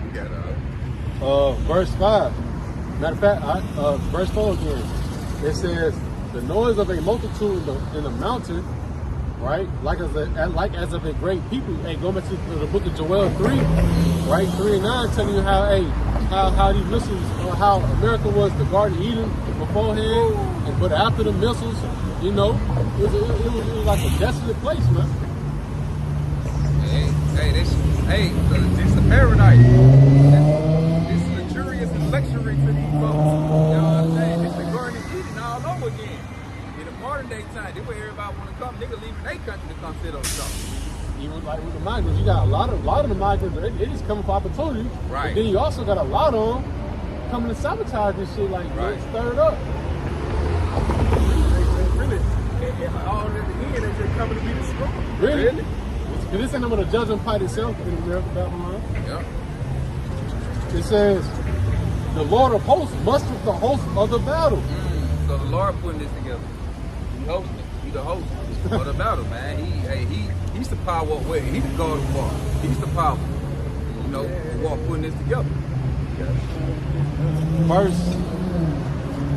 A: You got
B: Verse 5. Matter of fact, verse 4 again. It says, the noise of a multitude in the mountain, right? Like as of a great people. Hey, go back to the book of Joel 3, right? 3 and 9 telling you how these missiles, or how America was the Garden of Eden beforehand, but after the missiles, you know, it was like a desolate place, man.
A: this is a paradise. This is luxurious and luxury to these folks. You know what I'm saying? This is the Garden of Eden all over again. In the modern day time, this where everybody want to come. Nigga leaving their country to come sit on something.
B: Even like with the migrants, you got a lot of the migrants. They just coming for opportunity.
A: Right.
B: But then you also got a lot of them coming to sabotage this shit. Like,
A: Right.
B: let's stir it up.
C: Really, all in the end, they just coming to be destroyed.
B: Really? Because this ain't number the judgment part itself in America, Babylon.
A: Yeah.
B: It says, the Lord of hosts mustered the host of the battle.
A: So the Lord putting this together. He hosting it. He the host of the battle, man. He's the power with. He's the God of war. He's the power. You know, the war putting this together.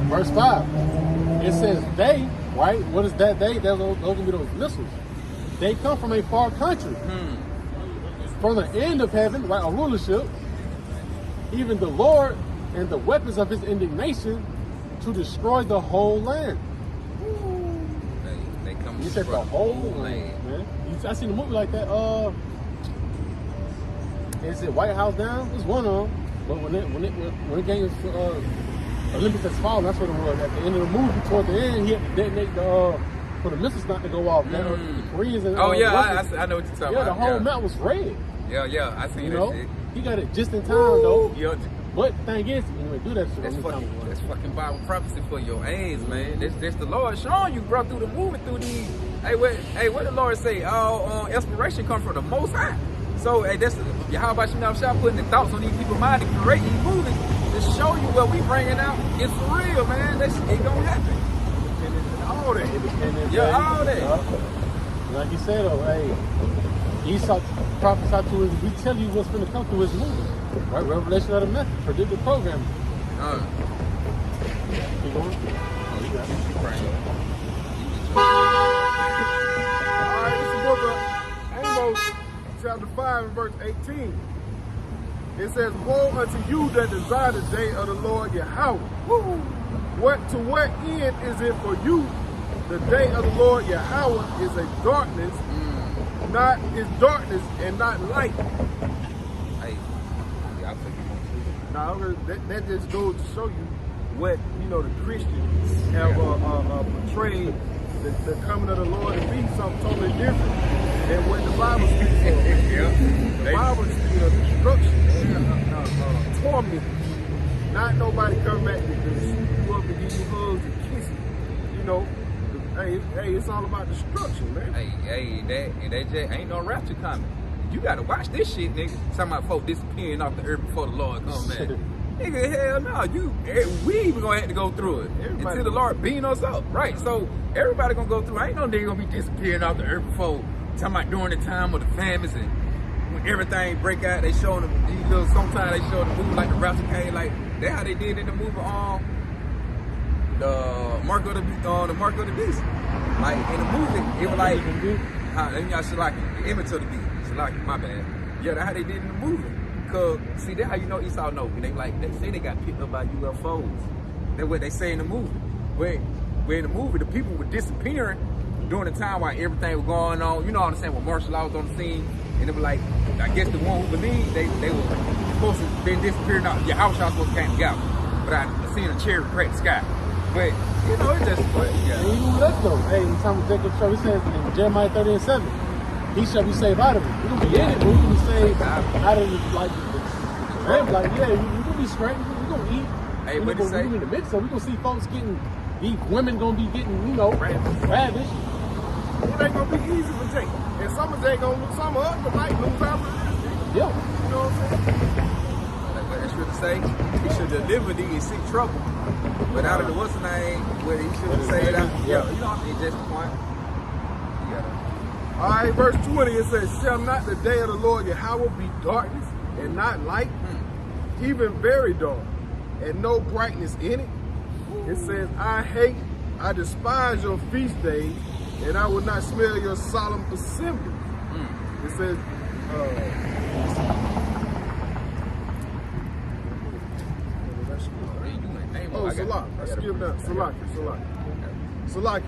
B: Verse 5. It says they, right? What is that they? Those gonna be those missiles. They come from a far country. From the end of heaven, right? A rulership. Even the Lord and the weapons of his indignation to destroy the whole land.
A: They come.
B: You said the whole land, man. I seen a movie like that. Is it White House Down? It's one of them. But when it came to Olympus Has Fallen, that's what it was. At the end of the movie, toward the end, he had to detonate for the missiles not to go off. The Koreans and
A: Oh yeah,
B: Russians,
A: I know what you're talking
B: yeah,
A: about.
B: the whole map was red.
A: Yeah, I seen
B: You
A: that
B: know,
A: shit.
B: he got it just in time though.
A: Yeah,
B: But the thing is, when they do that shit,
A: that's fucking Bible prophecy for your ass, man. That's the Lord showing you, bro, through the movement, through these. What the Lord say? All inspiration comes from the Most High. So that's how about you now? Stop putting the thoughts on these people's mind to create these movies to show you what we bringing out. It's for real, man. It don't happen.
C: And all that.
B: And
A: Yeah, all that.
B: Like you said, though, hey, Esau prophesied to his, we tell you what's going to come through his movement. Right? Revelation of the method, predictive programming. Keep going. Oh, you got it.
C: Alright, this is the book of Amos, chapter 5 and verse 18. It says, woe unto you that desire the day of the Lord Yahweh. To what end is it for you? The day of the Lord Yahweh is a darkness, darkness and not light.
A: Hey, yeah, I think you want to.
C: Now that just goes to show you what the Christians have portrayed the coming of the Lord to be something totally different than what the Bible speaks of. The Bible speaks of destruction, torment. Not nobody coming back to sweep you up and give you hugs and kisses. Hey, it's all about destruction, man.
A: That just ain't no rapture coming. You gotta watch this shit, nigga. Talking about folks disappearing off the earth before the Lord comes back. Nigga, hell no. We even gonna have to go through it until the Lord beam us up, right? So everybody gonna go through. Ain't no nigga gonna be disappearing off the earth before. Talking about during the time of the famines and when everything break out, they showing them these little. Sometimes they show the movie like the rapture came, like that's how they did in the movie the Mark of the Beast. Like in the movie, it was like y'all should like the image of the beast. Should like my bad. Yeah, that's how they did in the movie. Cause see, that's how you know Esau know. They say they got picked up by UFOs. That's what they say in the movie. Where in the movie the people were disappearing during the time while everything was going on. You know what I'm saying? When martial law was on the scene, and they were like, I guess the one who believed they were supposed to have been disappearing out. Your house y'all supposed to came together. But I seen a cherry crack the sky. But it just
B: yeah. And even with us though, hey, in time of Jacob show, he says in Jeremiah 30:7, he shall be saved out of it. We're gonna be in it, but we're gonna be saved out of it, like we're gonna be straight, we're gonna eat.
A: Hey, what he say?
B: In the midst, so we're gonna see folks these women gonna be getting, ravished.
C: It ain't gonna be easy for Jake. And some of Jake gonna lose some of us, but like lose out of it.
B: Yeah.
C: You know what I'm saying?
A: Like what they should say, he should deliver thee and seek trouble. But out of the what's the name, where he should have said that. Yeah, you know what I mean, just the point.
C: All right, verse 20, it says, shall not the day of the Lord Yahweh be darkness and not light, even very dark, and no brightness in it? It says, I despise your feast days, and I will not smell your solemn assemblies. It says, Salak. I skipped that. Salaki.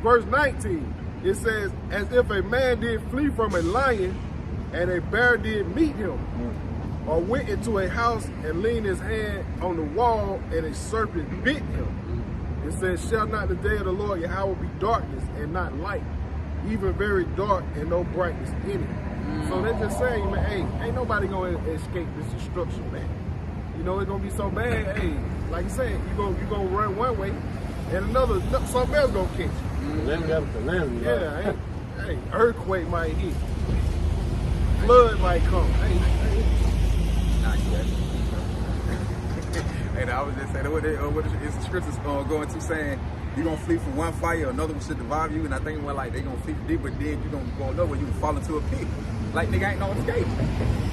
C: Verse 19, it says, as if a man did flee from a lion, and a bear did meet him, or went into a house and leaned his hand on the wall, and a serpent bit him. It says, shall not the day of the Lord Yahweh be darkness and not light, even very dark and no brightness in it? So they're just saying, man, hey, ain't nobody gonna escape this destruction, man. It's gonna be so bad. Hey, like you said, you gonna run one way, and something else gonna catch you. Yeah, hey, earthquake might hit, flood might come.
A: And I was just saying, what is the scriptures going to saying? You're gonna flee from one fire, another one should devour you, and I think they're gonna flee from deep, but then you're gonna go nowhere, you can fall into a pit. Like nigga ain't no escape.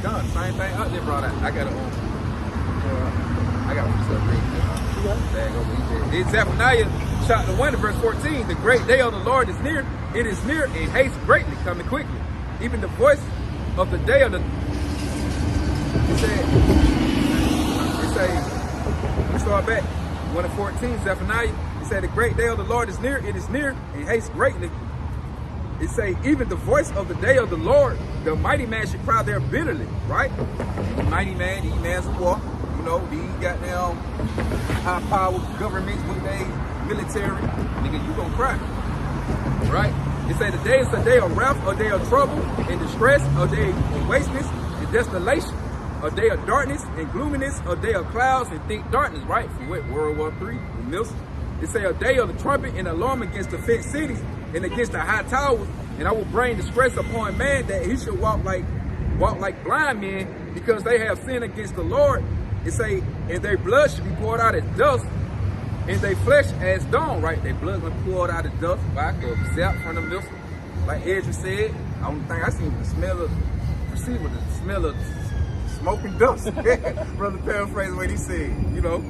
A: Done. Same thing out there brought out. I got it's Zephaniah chapter 1 verse 14. The great day of the Lord is near. It is near and haste greatly, coming quickly. Even the voice of the day of the we start back 1 and 14, Zephaniah. It said the great day of the Lord is near. It is near and haste greatly. It say even the voice of the day of the Lord, the mighty man should cry there bitterly, right? The mighty man, these man's of war. These goddamn high-powered governments with their military, nigga, you gonna cry, right? It say the day is a day of wrath, a day of trouble and distress, a day of wasteness and desolation, a day of darkness and gloominess, a day of clouds and thick darkness, right? From what, World War III, the Mills. It say a day of the trumpet and alarm against the fenced cities and against the high towers, and I will bring disgrace upon man that he should walk like blind men, because they have sinned against the Lord. It say, and their blood should be poured out as dust, and their flesh as dawn, right? Their blood gonna be poured out as dust, right? Or zap from the missile. Like Ezra said, Only thing I seen was the smell of, perceived was the smell of smoke and dust. Brother paraphrase what he said, you know.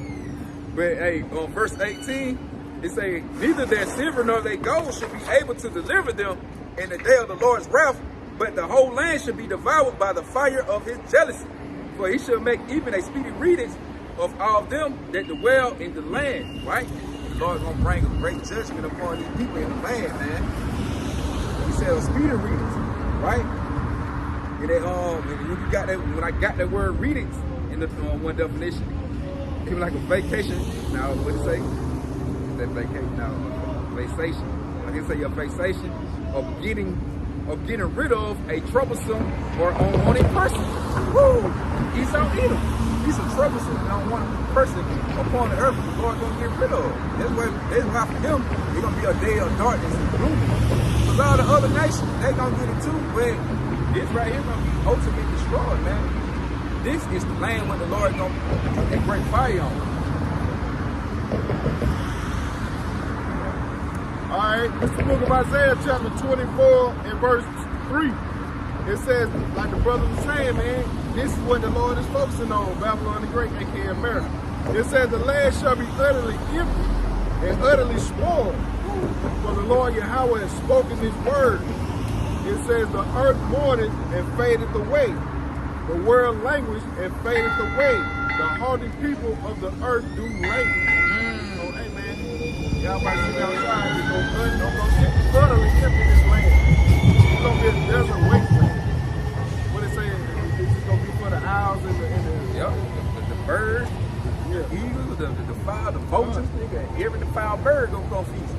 A: But hey, on verse 18, it say, neither their silver nor their gold should be able to deliver them in the day of the Lord's wrath, but the whole land should be devoured by the fire of his jealousy. For he shall make even a speedy riddance of all them that dwell in the land, right? The Lord's gonna bring a great judgment upon these people in the land, man. He said a speedy riddance, right? And then, when you got that, when I got that word riddance in the one definition, it was like a vacation. Now, what it say? That vacation, now, vexation. I can say a vexation of getting rid of a troublesome or unwanted person. Woo! Esau Edom. He's a troublesome and unwanted person upon the earth. The Lord's gonna get rid of. That's why for him, it's gonna be a day of darkness and gloom. Because all the other nations, they gonna get it too, but this right here gonna be ultimately destroyed, man. This is the land where the Lord gonna put that great fire on.
C: All right, this is the book of Isaiah, chapter 24, and verse 3. It says, like the brother was saying, man, this is what the Lord is focusing on, Babylon the Great, aka America. It says, the land shall be utterly empty and utterly spoiled, for the Lord Yahweh has spoken his word. It says, the earth mourneth and fadeth away. The world languished and fadeth away. The hardy people of the earth do languish. So, hey, man, y'all might see outside. It's going to utterly empty this land. It's going to be a desert wasteland. What it saying? It's just going to be for the owls and the
A: Yep, the birds, the eagles, the fowl, the vultures, nigga, every foul bird gonna feast.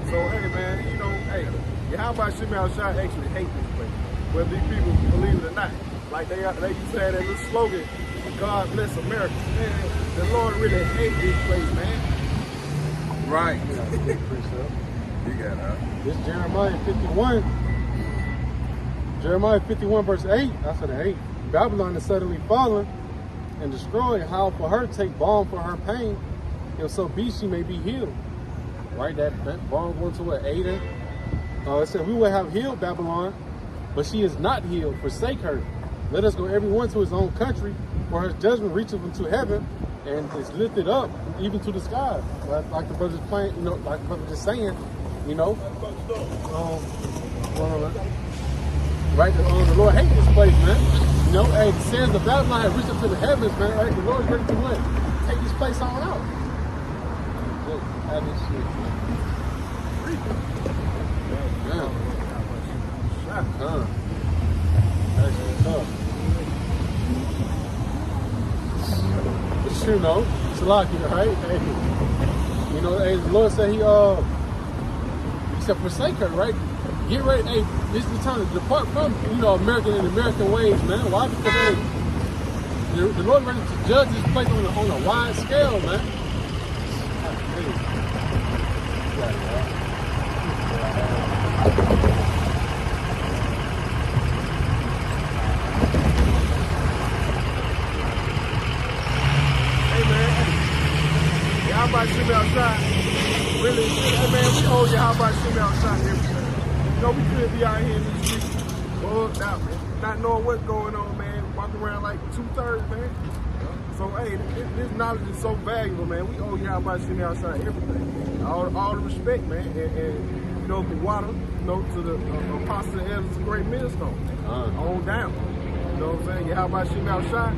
C: So, hey, man, you know, hey, Yahweh Shemel Shah actually hate this place, whether these people believe it or not. Like they used to have that little slogan, God bless America. Man, the Lord really hate this place, man.
A: Right.
B: You
A: got it.
B: This Jeremiah 51. Jeremiah 51 verse 8. I said 8. Babylon is suddenly fallen and destroyed. How for her take balm for her pain, and so be she may be healed. Right, that balm going to what, 8? It said, we will have healed Babylon, but she is not healed. Forsake her. Let us go every one to his own country, for her judgment reacheth into heaven and is lifted up even to the sky. Like the brother's playing, you know, like the brother just saying, you know. Right, the Lord hates this place, man. You know, hey, the sands of Babylon have reached up to the heavens, man. Right, the Lord's ready to what? Take this place on out. Look, have this shit, man. That's tough. But you know, it's a lot here, right? Hey, you know, hey, the Lord said he said forsake her, right? Get ready, hey, this is the time to depart from, you know, American ways, man. Why? Because, hey, the Lord ready to judge this place on a wide scale, man.
C: Y'all about to shoot me outside. Really, hey man, we owe y'all about to shoot me outside everything. You know, we could be out here in the streets, bugged out, man. Not knowing what's going on, man. Walking around like 2/3, man. So, hey, this knowledge is so valuable, man. We owe y'all about to shoot me outside everything. All the respect, man. And you know, the water, you know, to the apostle elders of Great Millstone. On down. You know what I'm saying? Y'all about to shoot me outside.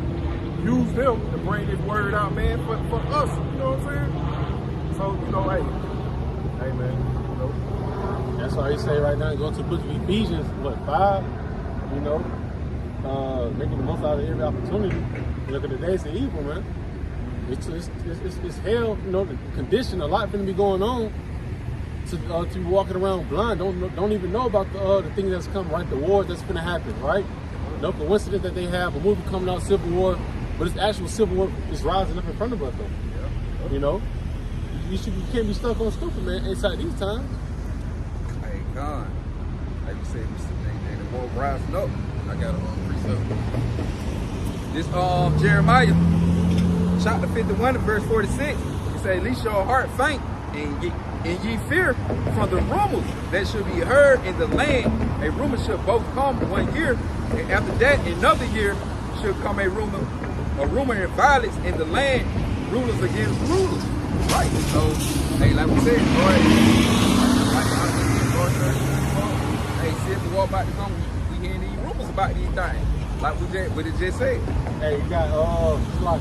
C: Use them to bring this word out, man, for us. You know what I'm saying? So, you know, hey man, you know.
B: That's why he say right now, go to the book of Ephesians, 5? You know, making the most out of every opportunity. Look at the days of evil, man. It's hell, you know, the condition, a lot finna be going on to be walking around blind, don't even know about the things that's coming, right? The wars that's finna happen, right? No coincidence that they have a movie coming out, Civil War, but it's actual civil war is rising up in front of us, though. Yeah. You know, you can't be stuck on stupid, man. Inside these times.
A: Hey, God, like you said, the war rising up. I got a precept. This Jeremiah, chapter 51, verse 46. He said, "At least your heart faint and ye fear from the rumors that should be heard in the land. A rumor should both come 1 year, and after that another year should come a rumor and violence in the land, rulers against rulers. Right. So, hey, like we said, Lord, hey, since the war about to come, we hearing these rumors about these things. Like we just said.
B: Hey, you got like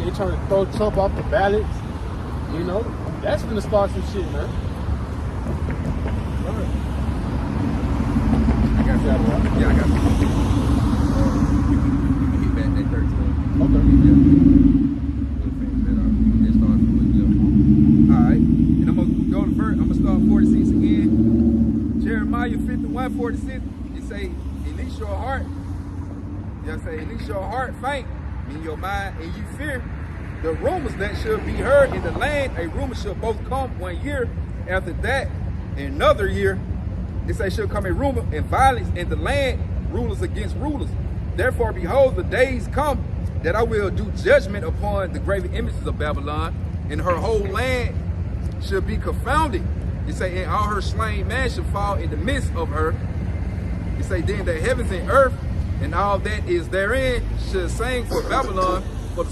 B: they trying to throw Trump off the ballots. You know, that's gonna start some shit, man.
A: I got you. Yeah, I got you. You can hit back that 13.
B: Okay.
A: Yeah. All right. And I'm gonna go to verse. I'm gonna start 46 again. Jeremiah 51:46. It say, "At least your heart." You say, "At least your heart faint in your mind, and you fear the rumors that should be heard in the land. A rumor shall both come 1 year, after that another year. It say shall come a rumor and violence in the land, rulers against rulers. Therefore, behold, the days come that I will do judgment upon the graven images of Babylon, and her whole land shall be confounded. It say, and all her slain man shall fall in the midst of her. It say, then the heavens and earth and all that is therein should sing for Babylon, for the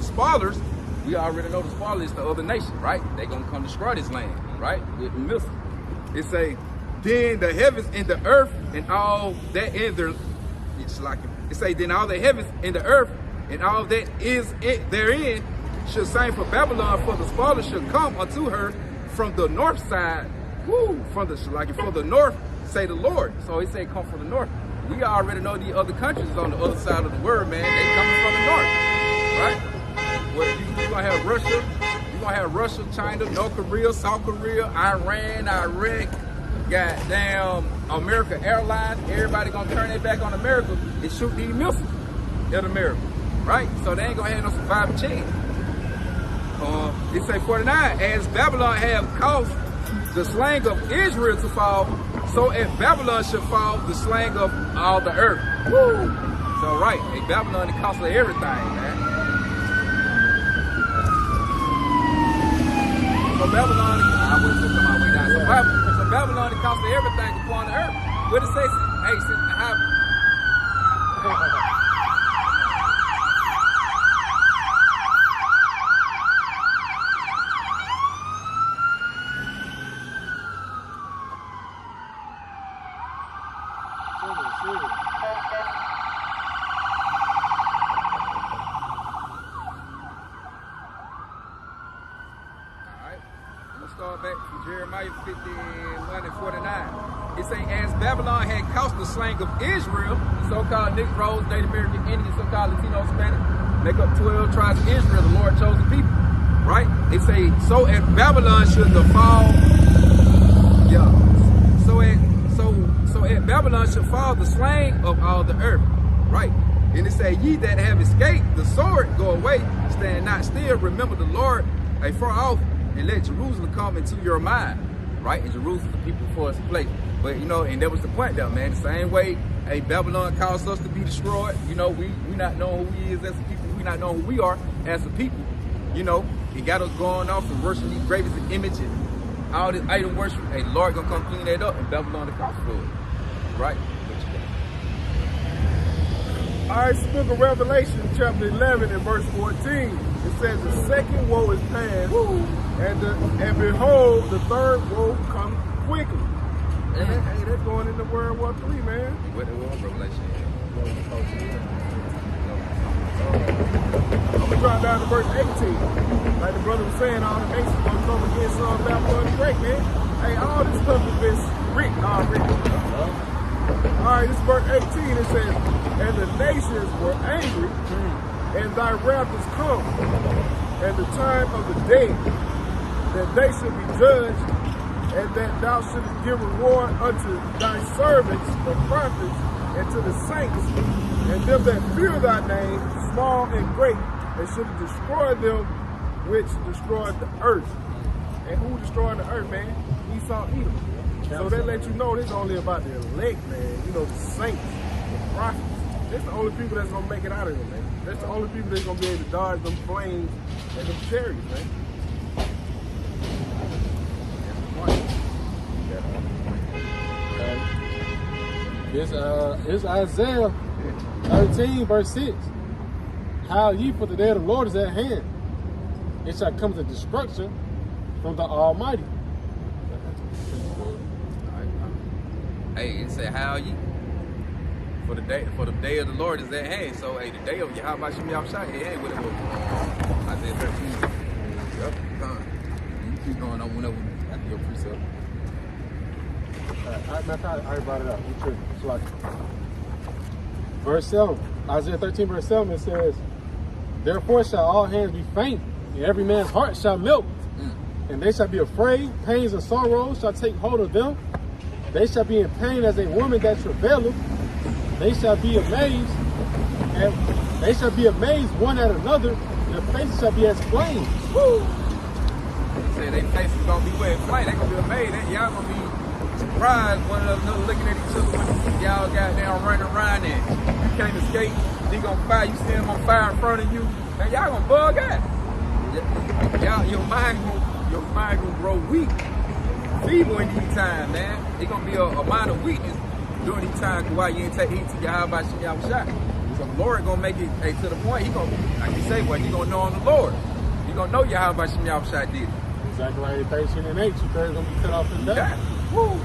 A: spoilers. We already know the spoilers is the other nation, right? They're gonna come destroy this land, right? With missiles. It say, then the heavens and the earth and all that in there, it's like it say, then all the heavens and the earth and all that is therein should sing for Babylon, for the spoilers should come unto her from the north side. Woo! For the north, say the Lord. So he said, come from the north. We already know the other countries on the other side of the world, man. They coming from the north, right? Well, you're gonna have Russia. You're gonna have Russia, China, North Korea, South Korea, Iran, Iraq, goddamn America Airlines. Everybody gonna turn their back on America and shoot these missiles at America, right? So they ain't gonna have no surviving chance. It say 49, as Babylon have caused the slang of Israel to fall, so if Babylon should fall, the slang of all the earth. Woo! So right, in Babylon it costs everything, man. So Babylon, I wouldn't say come my way down. So Babylon it costs everything upon the earth. What it says, hey, how? Back from Jeremiah 51 and 49. It say, as Babylon had cost the slang of Israel, so-called Negroes, Native American Indians, so-called Latino, Spanish, make up 12 tribes of Israel, the Lord chosen people, right? It say, so at Babylon should the fall, so at Babylon should fall the slang of all the earth, right? And it say, ye that have escaped the sword, go away, stand not still, remember the Lord, far off, and let Jerusalem come into your mind, right? And Jerusalem the people for its place. But you know, and that was the point though, man. The same way Babylon caused us to be destroyed, you know, we not knowing who we is as a people, we not knowing who we are as a people. You know, it got us going off and worshiping these graves and images and all this idol worship. Hey, the Lord gonna come clean that up, and Babylon the cost for it. Right?
C: All right, it's the book of Revelation, chapter 11 and verse 14. It says, the second woe is past, and behold, the third woe comes quickly. And hey, that's going into World War III, man.
A: What the Revelation is.
C: I'm going to drop down to verse 18. Like the brother was saying, all the nations going to come against Babylon the Great, man. Hey, all this stuff has been written already. All right, this is verse 18. It says, and the nations were angry, and thy wrath is come, and the time of the day that they should be judged, and that thou shouldest give reward unto thy servants, the prophets, and to the saints, and them that fear thy name, small and great, and should destroy them which destroyed the earth. And who destroyed the earth, man? Esau, Edom. So that lets you know this only about the elect, man. You know, the saints, the prophets. That's the only people that's gonna make it out of here, man. That's the only people that's gonna be able to dodge them flames and them chariots, man.
B: It's Isaiah 13, verse 6. How ye, for the day of the Lord is at hand. It shall come to destruction from the Almighty.
A: Hey, it said, how ye? For the day of the Lord is at hand. So, hey, the day of Yahweh Shem Yahushua, it ain't what it was. Isaiah 13. Yep, done. You keep going on whenever after your precept.
B: I already brought it up. It's like verse 7. Isaiah 13, verse 7, it says, therefore shall all hands be faint, and every man's heart shall melt. And they shall be afraid, pains and sorrows shall take hold of them. They shall be in pain as a woman that travaileth. They shall be amazed, and they shall be amazed one at another, and their faces shall be as flames.
A: Woo! Say their faces gonna be wet flame. They gonna be amazed. Y'all gonna be surprised one another looking at each other when y'all got down running around and you can't escape. He gonna fire, you see him on fire in front of you, and y'all gonna bug out. Y'all, your mind gonna grow weak, feeble in these times, man. It gonna be a mind of weakness during these times why you ain't take heed to Yahweh Shem Yahushua. So the Lord gonna make it to the point. He gonna, like you say, well, you gonna know on the Lord. You gonna know Yahweh Shem Yahushua did it.
B: Zechariah 13 and 8, 2/3 gonna be cut off in that.
A: Yeah. Woo.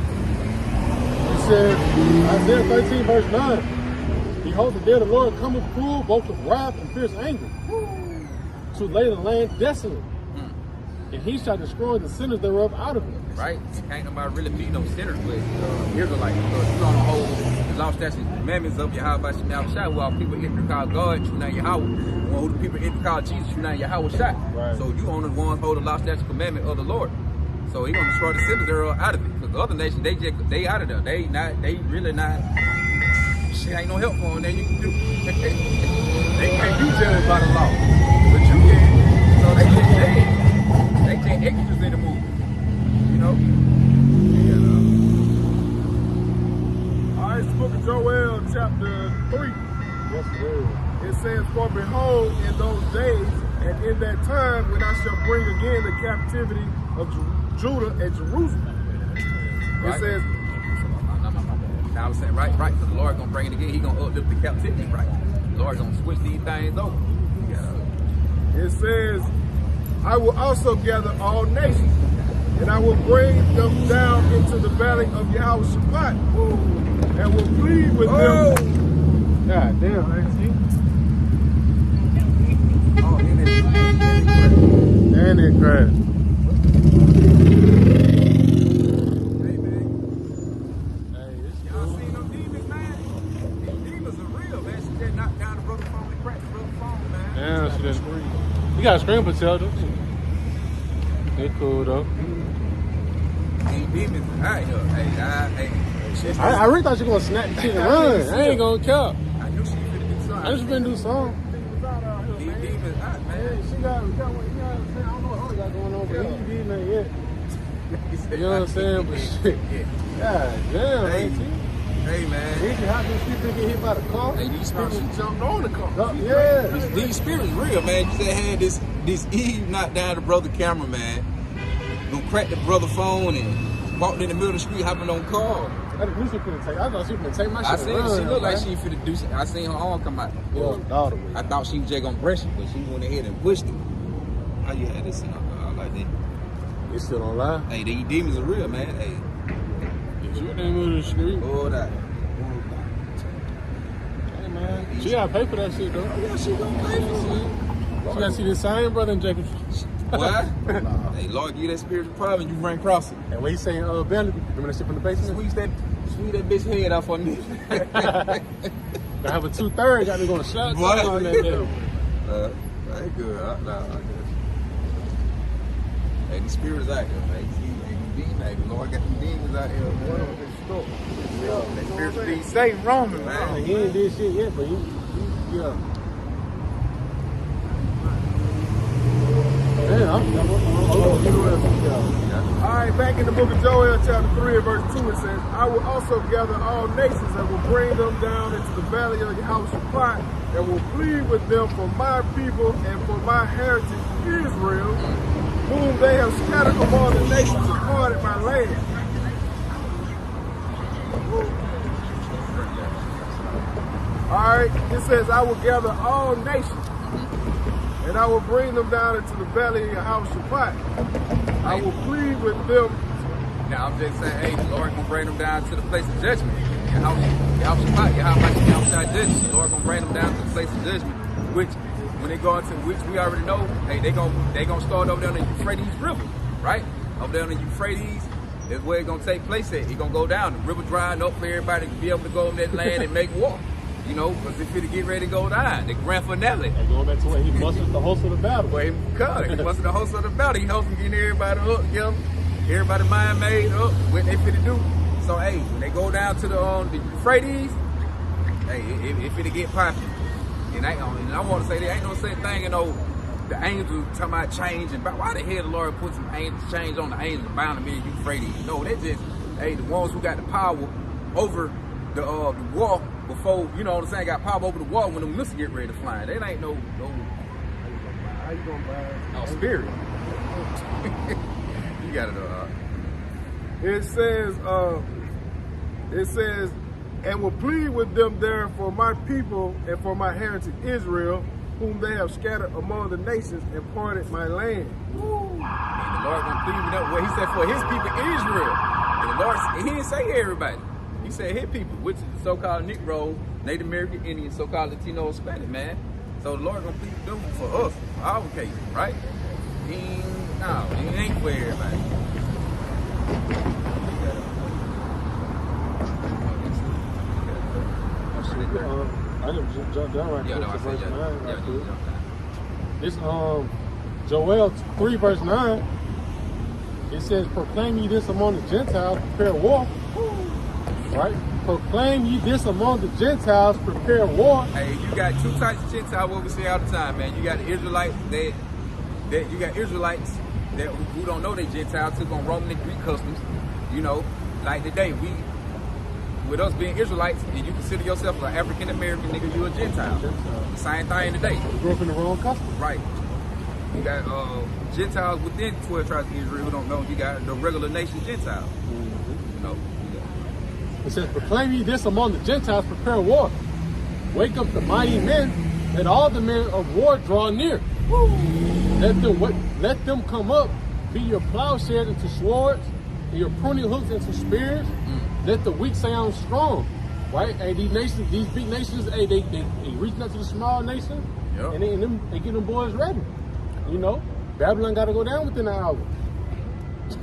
B: It says, Isaiah 13, verse 9, behold, the day of the Lord cometh cruel, both of wrath and fierce anger, to lay the land desolate, and he shall destroy the sinners thereof out of it.
A: Right? Ain't nobody really beating no sinners, but Israelites. Because you're gonna hold the law, statutes, and commandments of Yahweh Shem Yahushua, who all people in to call God, true name Yahweh. Who the people in to call Jesus, true name Yahweh Shai.
B: Right.
A: So you only the ones hold the law, statutes, commandment of the Lord. So he gonna destroy the sinners thereof out of it. Because the other nations, they out of there. They really not. Shit ain't no help for them. Then you can do. They can't be judged by the law, but you can. So they can't extras in the movie. You know?
C: All right, it's the book of Joel, chapter 3.
B: Yes, Lord.
C: It says, for behold, in those days and in that time when I shall bring again the captivity of Judah and Jerusalem.
A: Right.
C: It says,
A: I was saying, right, because the Lord gonna bring it again. He gonna uplift the captivity, right? The Lord gonna switch these things over.
C: it says, I will also gather all nations, and I will bring them down into the valley of Yahweh Shabbat, and will plead with them.
B: God damn, man. See?
A: Oh,
B: And it crashed.
A: Hey, man.
B: Hey, it's
A: Y'all seen them demons, man? These demons are real, man. She just knocked down the brother phone and cracked the brother phone, man.
B: damn, she done. You got a screen protector. They cool though.
A: These demons out here. Hey,
B: I really thought you were gonna snap the shit and run. I ain't gonna care.
A: I knew she was finna do something.
B: I just been do something.
A: These demons out, man.
B: She got what, I don't know what else got going on, but he didn't know yet. You know what I'm saying? But shit. God damn,
A: Hey.
B: ain't you?
A: Hey, man.
B: Did you have this shit get hit by the car?
A: Hey, these spirits.
C: She jumped on the car.
B: Yeah.
A: These spirits real, man. You said had this Eve knocked down the brother cameraman, gonna crack the brother phone and walked in the middle of the street hopping on car.
B: I knew she couldn't take. I thought she was gonna take my shit.
A: I seen she looked like she finna do something. I seen her arm come out.
B: Your daughter.
A: I thought she was just gonna brush it, but she went ahead and pushed it. How you had this in like that?
B: You still don't lie.
A: Hey, these demons are real, man. Hey,
B: You didn't move the street.
A: hold that.
B: Hey man, she gotta pay for that shit though.
A: Yeah, she gonna pay for it.
B: She gotta see the same brother in Jacob.
A: What? Hey, Lord, give you that spiritual problem, you run across it.
B: And when he saying Belly, remember that shit from the basement?
A: Squeeze that bitch head off on me.
B: I have a 2/3, got me going to shot
A: What?
B: on that day.
A: Ain't good. Nah. Hey, these spirits out here, man. Hey, the Lord got them demons out here, man. That spirits be safe roaming, man.
B: He ain't did shit yet, but he yeah. Man, I'm
C: All right, back in the book of Joel, chapter 3 and verse 2, it says, I will also gather all nations and will bring them down into the valley of the house of Plot, and will plead with them for my people and for my heritage Israel, whom they have scattered among the nations and parted my land. All right, it says, I will gather all nations, and I will bring them down into the valley of the house of Plot. I will plead with them.
A: Now I'm just saying, hey, the Lord gonna bring them down to the place of judgment. The Lord gonna bring them down to the place of judgment, which when they go into which we already know, hey, they gonna start over there on the Euphrates River, right? Over there on the Euphrates is where it's gonna take place at. It's gonna go down, the river drying up for everybody to be able to go on that land and make war. You know, because if it get ready to go down, the grand finale.
B: And going back to where he mustered the host of the battle.
A: Well, he mustered the host of the battle. He hosting getting everybody up together, everybody mind made up, what they finna do. So, hey, when they go down to the Euphrates, hey, if it get popping, and I want to say there ain't no such thing, you know, the angels talking about change, and why the hell the Lord put some angels change on the angels bound them in Euphrates? No, they just, hey, the ones who got the power over the war before, you know what I'm saying, got power over the war when the missiles get ready to fly. That ain't no
C: How you gonna buy it?
A: no spirit. You got it.
C: It says, and will plead with them there for my people and for my heritage Israel, whom they have scattered among the nations and parted my land.
A: And the Lord gonna plead with them. Well, he said for his people Israel. And the Lord, he didn't say everybody. He said his people, which is the so-called Negro, Native American Indian, so-called Latino, Hispanic, man. So the Lord gonna plead with them for us, for our case, right? He ain't for everybody.
B: I just jumped down right
A: Yeah, no, I
B: to
A: said
B: verse 9. Right quick. This Joel 3 verse 9. It says, proclaim ye this among the Gentiles, prepare war. Right? Proclaim ye this among the Gentiles, prepare war.
A: Hey, you got two types of Gentiles, what we say all the time, man. You got the Israelites that you got Israelites that who don't know they Gentiles, took on Roman and Greek customs. You know, like today, with us being Israelites, and you consider yourself an African American nigga, you a Gentile. The same thing today.
B: You grew up in the wrong custom.
A: Right. You got Gentiles within 12 tribes of Israel who don't know. You got the regular nation Gentiles. You know.
B: It says, proclaim ye this among the Gentiles, prepare war. Wake up the mighty men, let all the men of war draw near. Let them come up, be your plowshares into swords, and your pruning hooks into spears. Let the weak say I'm strong. Right? Hey, these nations, these big nations, hey, they reaching out to the small nation,
A: Yep.
B: and they get them boys ready. You know, Babylon got to go down within an hour.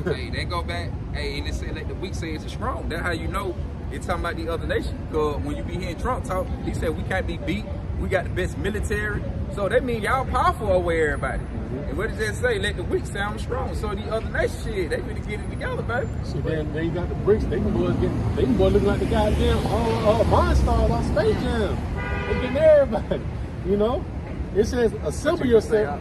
A: Hey, they go back. Hey, and they say let the weak say it's strong. That's how you know it's talking about the other nation. Because when you be hearing Trump talk, he said we can't be beat. We got the best military. So that means y'all powerful over everybody. And what does that say? Let the weak sound strong. So the other nation shit, they finna get it together, baby.
B: See, then they got the bricks. They can boys looking like the goddamn Monstars on Space Jam. They getting everybody. You know, it says assemble yourself.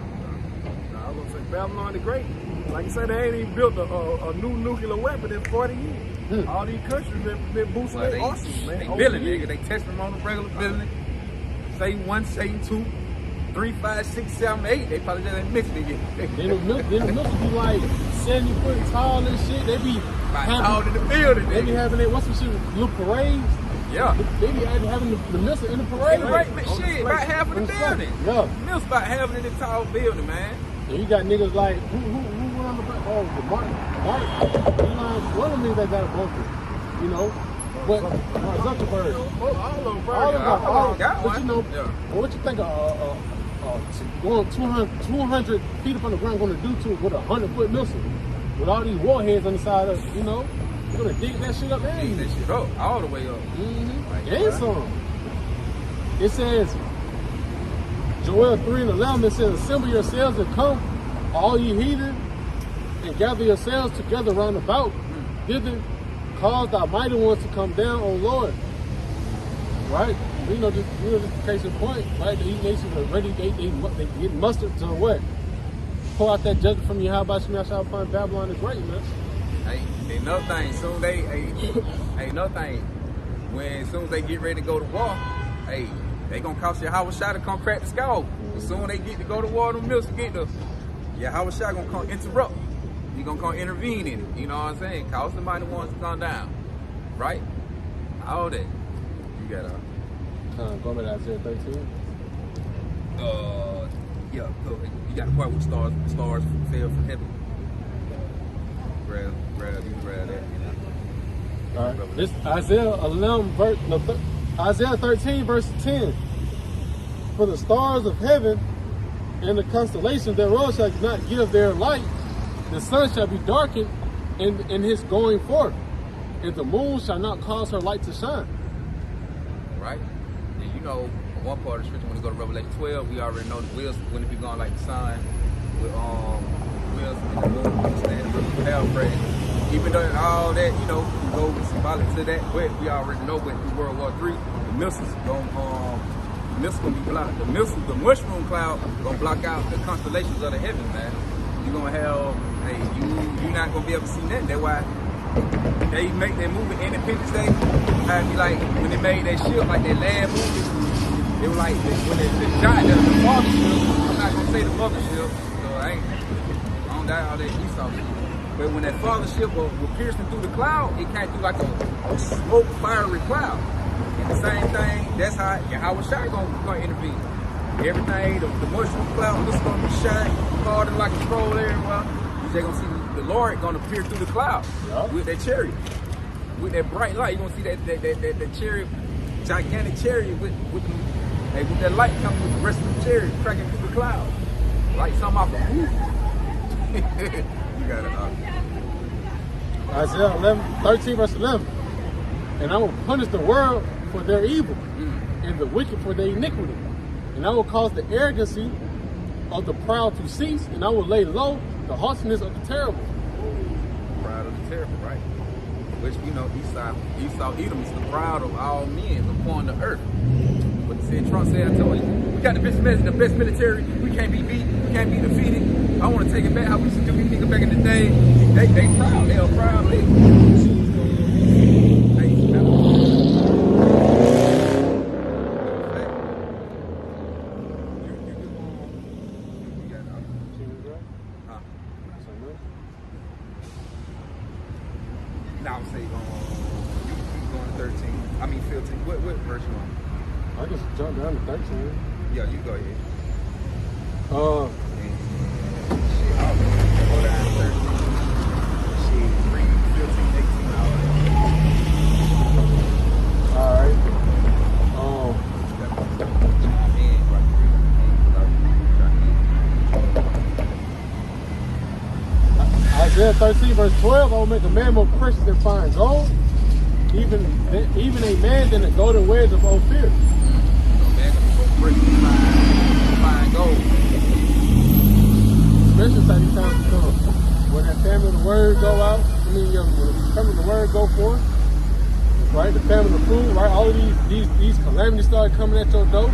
C: I was gonna say Babylon the Great. Like you said, they ain't even built a new nuclear weapon in 40 years. All these countries been boosting their arsenals, man.
A: They building, nigga. They test them on the regular building. Satan 1, Satan 2, 3, 5, 6, 7, 8. They probably just ain't mixed it yet.
B: Then the missiles be like 70 foot tall and shit. They be
A: Out in the building,
B: They be
A: nigga.
B: having that, what's some shit, little parades.
A: Yeah.
B: They be having the missile in the parade.
A: Right, but shit, about half of the building.
B: Yeah.
A: Mills about half of the tall building, man.
B: And you got niggas like, who went on the back? Oh, the Mark. One of them niggas that got a bunker, you know. But Zuckerberg.
C: All of them, bro.
B: All of them
A: got
B: but
A: one.
B: you know,
A: Yeah.
B: what you think going 200 feet up on the ground going to do to it with a 100-foot missile? With all these warheads on the side of it, you know? You're going to dig that shit up there.
A: Dig that shit up, all the way up.
B: And some. It says, Joel 3:11, it says, assemble yourselves and come, all ye heathen, and gather yourselves together round about. Thither, cause thy mighty ones to come down, O Lord. Right? Just a case in point, right? These nations are ready, they get mustered to what? Pour out that judgment from you, how about you shall find Babylon is right, man.
A: Hey, another thing, soon they, hey, another thing, soon as they get ready to go to war, hey, they gonna cost Yahweh Shai to come crack the skull. As soon as they get to go to war, them mills get the Yahweh Shai gonna come interrupt. He gonna come intervene in it. You know what I'm saying? Cause somebody wants to come down, right? All that. You gotta.
B: Go back to Isaiah 13.
A: Yeah, look, you got to part with stars. The stars fell from heaven. Grab that.
B: All right. This Isaiah 13, verse 10. For the stars of heaven and the constellations thereof shall not give their light. The sun shall be darkened in his going forth, and the moon shall not cause her light to shine.
A: Right? And you know, one part of the scripture, when you go to Revelation 12, we already know the wheels when it be going like the sun, with wheels and the moon, stand the paraphrase. Even though all that, you know, we go symbolic to that, but we already know when through World War III, the missiles gonna be blocked. The mushroom cloud gonna block out the constellations of the heavens, man. You're gonna have, you're not gonna be able to see that. That's why they make that movie Independence Day. I'd be like, when they made that ship, like that land movie, it was like, when the giant, the father ship, I'm not gonna say the mother ship, so I don't die all that Esau. But when that father ship was piercing through the cloud, it came through like a smoke, fiery cloud. And the same thing, that's how Yahweh Shai gonna intervene. Everything, the mushroom cloud was gonna be shine, harder like a scroll everywhere. You're just gonna see the Lord gonna appear through the cloud with that chariot, with that bright light. You're gonna see that chariot, gigantic chariot with that light coming with the rest of the chariot cracking through the cloud, like something off the roof. You got it.
B: Isaiah 13, verse 11. And I will punish the world for their evil, and the wicked for their iniquity. And I will cause the arrogancy of the proud to cease, and I will lay low the haughtiness of the terrible.
A: Proud of the terrible, right? Which, you know, Esau, Edom is the proud of all men upon the earth. But Trump said, I told you, we got the best military, we can't be beat, we can't be defeated. I want to take it back how we used to do these niggas back in the day. They proud, they are proud. Now I'm saying, you going 13. I mean 15. What verse you on?
B: I just jumped down to 13.
A: Yeah, you go ahead.
B: Shit,
A: I'll go down to 13. Shit, 3, 15, 18 hours.
B: Alright. Isaiah 13, verse 12, I will make a man more precious than fine gold, even a man than the golden wedge of Ophir.
A: Fine gold.
B: Especially how these times come. When that family of the word go out, when the family of the word go forth, right? The family of the food, right? All of these calamities start coming at your door.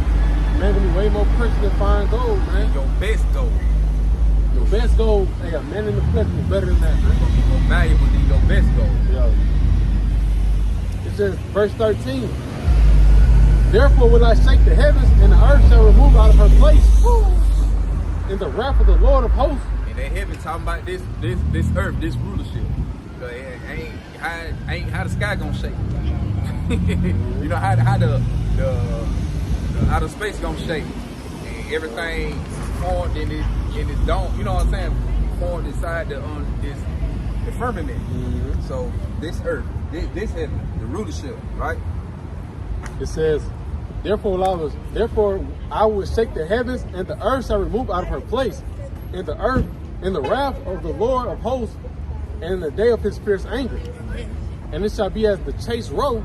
B: Man, gonna be way more precious than fine gold, man.
A: Your best gold.
B: Your best gold, hey, a man in the flesh is better than that, man.
A: It's gonna be more valuable than your best gold.
B: Yeah. It says, verse 13. Therefore will I shake the heavens, and the earth shall remove out of her place. Woo. In the wrath of the Lord of hosts.
A: And that heaven talking about this earth, this rulership. Ain't how the sky gonna shake. You know how the outer space gonna shake. And everything formed in it don't, you know what I'm saying? Formed inside the firmament.
B: Mm-hmm.
A: So this earth, this heaven, the rulership, right?
B: It says, Therefore I will shake the heavens, and the earth shall remove out of her place, and the earth in the wrath of the Lord of hosts, and in the day of his fierce anger. And it shall be as the chase roe,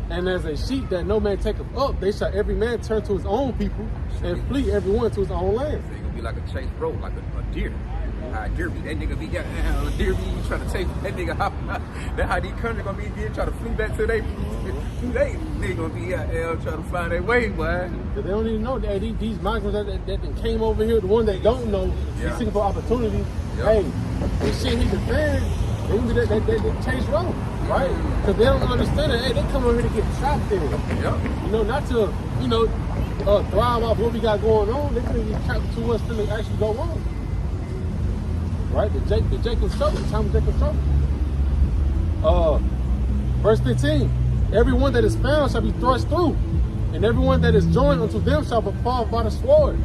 B: and as a sheep that no man taketh up, they shall every man turn to his own people, and flee every one to his own land.
A: So it's gonna be like a chase rope, like a deer. How a deer be. That nigga be a deer be trying to take that nigga out. That's how these countries gonna be deer trying to flee back to they nigga gonna be out there trying to find their way, boy.
B: Because they don't even know that these migrants that came over here, the ones that don't know,
A: Yeah.
B: he's seeking for opportunity.
A: Yeah.
B: Hey, the shit he defends, They gonna be that Chase Road, right? Because they don't understand that. Hey, they come over here to get trapped in.
A: Yep.
B: You know, not to, you know, thrive off what we got going on. They couldn't get trapped to what's going to actually go on. Right? The Jacob's trouble, the time of Jacob's trouble. Verse 15. Everyone that is found shall be thrust through, and everyone that is joined unto them shall fall by the sword.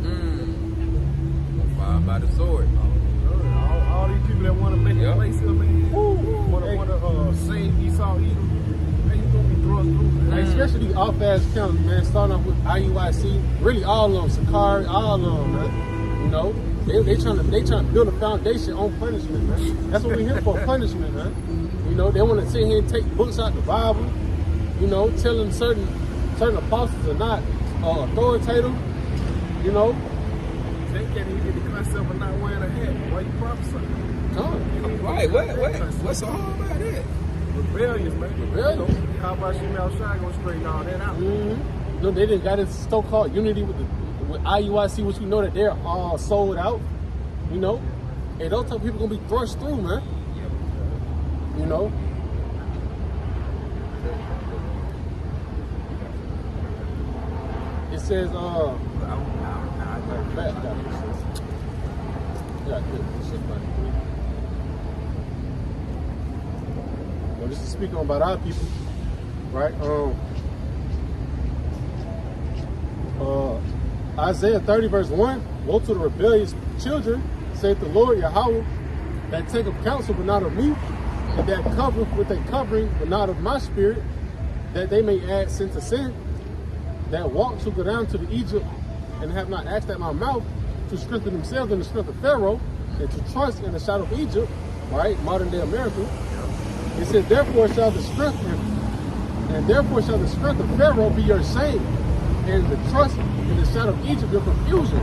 A: Fall by the sword.
C: All these people that want to make a place here, man, want to save Esau, Edom, man, you going to be thrust through, man.
B: Like, especially these off-ass counties, man, starting off with IUIC, really all of them, Sakari, all of them, man. You know, they trying to build a foundation on punishment, man. That's what we're here for, punishment, man. You know, they want to sit here and take books out the Bible, you know, telling certain apostles are not authoritative, you know.
C: They can't even get the concept of not wearing a hat. Why you prophesying?
A: Right, what's so hard about that?
C: Rebellious, man.
B: Rebellious.
C: You know, how about Shemel Shai gonna straighten all that out?
B: Mm-hmm. You know, they didn't got this so-called unity with IUIC, which we know that they're all sold out. You know, and those type of people gonna be thrust through, man. You know. It says, this is speaking about our people, right? Isaiah 30 verse 1, woe to the rebellious children, saith the Lord Yahweh, that take up counsel but not of me, and that cover with a covering but not of my spirit, that they may add sin to sin, that walk to go down to the Egypt and have not asked at my mouth, to strengthen themselves in the strength of Pharaoh, and to trust in the shadow of Egypt, right? Modern day America. It says, therefore shall the strength of Pharaoh be your shame, and the trust in the shadow of Egypt your confusion.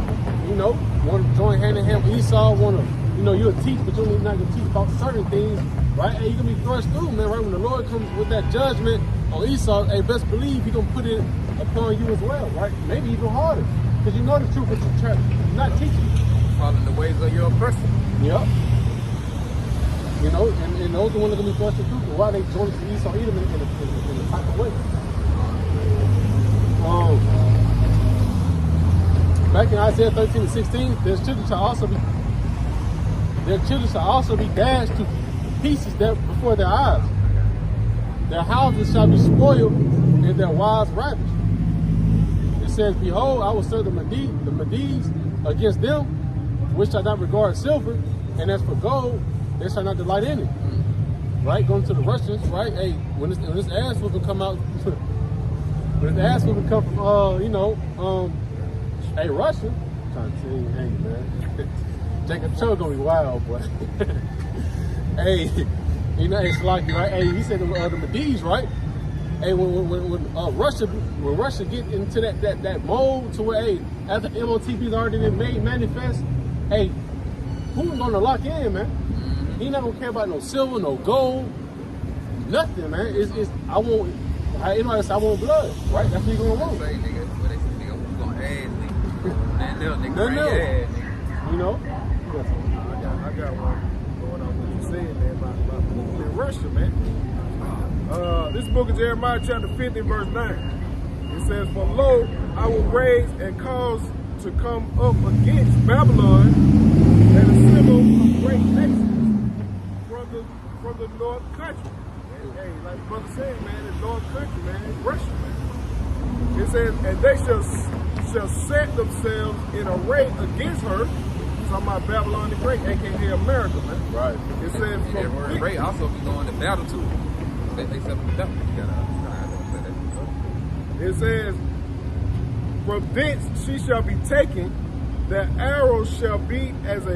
B: You know, want to join hand in hand with Esau, want to, you know, you'll teach, but you're not going to teach about certain things, right? Hey, you're going to be thrust through, man, right? When the Lord comes with that judgment on Esau, hey, best believe he's going to put it upon you as well, right? Maybe even harder, because you know the truth, but you're not teaching.
A: Following the ways of your oppressor.
B: Yep. You know, and those are the ones that are going to be thrust through. Why they join to Esau, Edom in the type of way. Back in Isaiah 13 and 16, their children shall also be dashed to pieces before their eyes. Their houses shall be spoiled and their wives ravished. It says, behold, I will serve the Medes against them, which shall not regard silver, and as for gold, they shall not delight in it. Right? Going to the Russians, right? Hey, when this ass whooping come out, when this ass whooping come from, hey, Russia, I'm trying to tell you, hey, man, Jacob Cho gonna be wild, boy. Hey, you know, it's like, right? Hey, he said the Medes, right? Hey, when Russia get into that mode to where, hey, after MOTP's already been made manifest, hey, Putin gonna lock in, man. He not gonna care about no silver, no gold, nothing, man. I want blood, right? That's what he gonna want.
A: Say, nigga, what they say, nigga, we gonna ass, nigga. Man, little nigga, bring your ass, nigga.
B: You know?
C: I got one going on what you said, man, about Putin and Russia, man. This book of Jeremiah, chapter 50, verse 9. It says, for lo, I will raise and cause to come up against Babylon and assemble a great nation from the north country. And, hey, like the brother said, man, the north country, man, it's Russia, man. It says, and they shall set themselves in array against her. Talking about Babylon the Great, aka America, man.
B: Right.
A: It says, that word great also be going to battle too. They something up.
C: It says, from thence she shall be taken, the arrow shall be as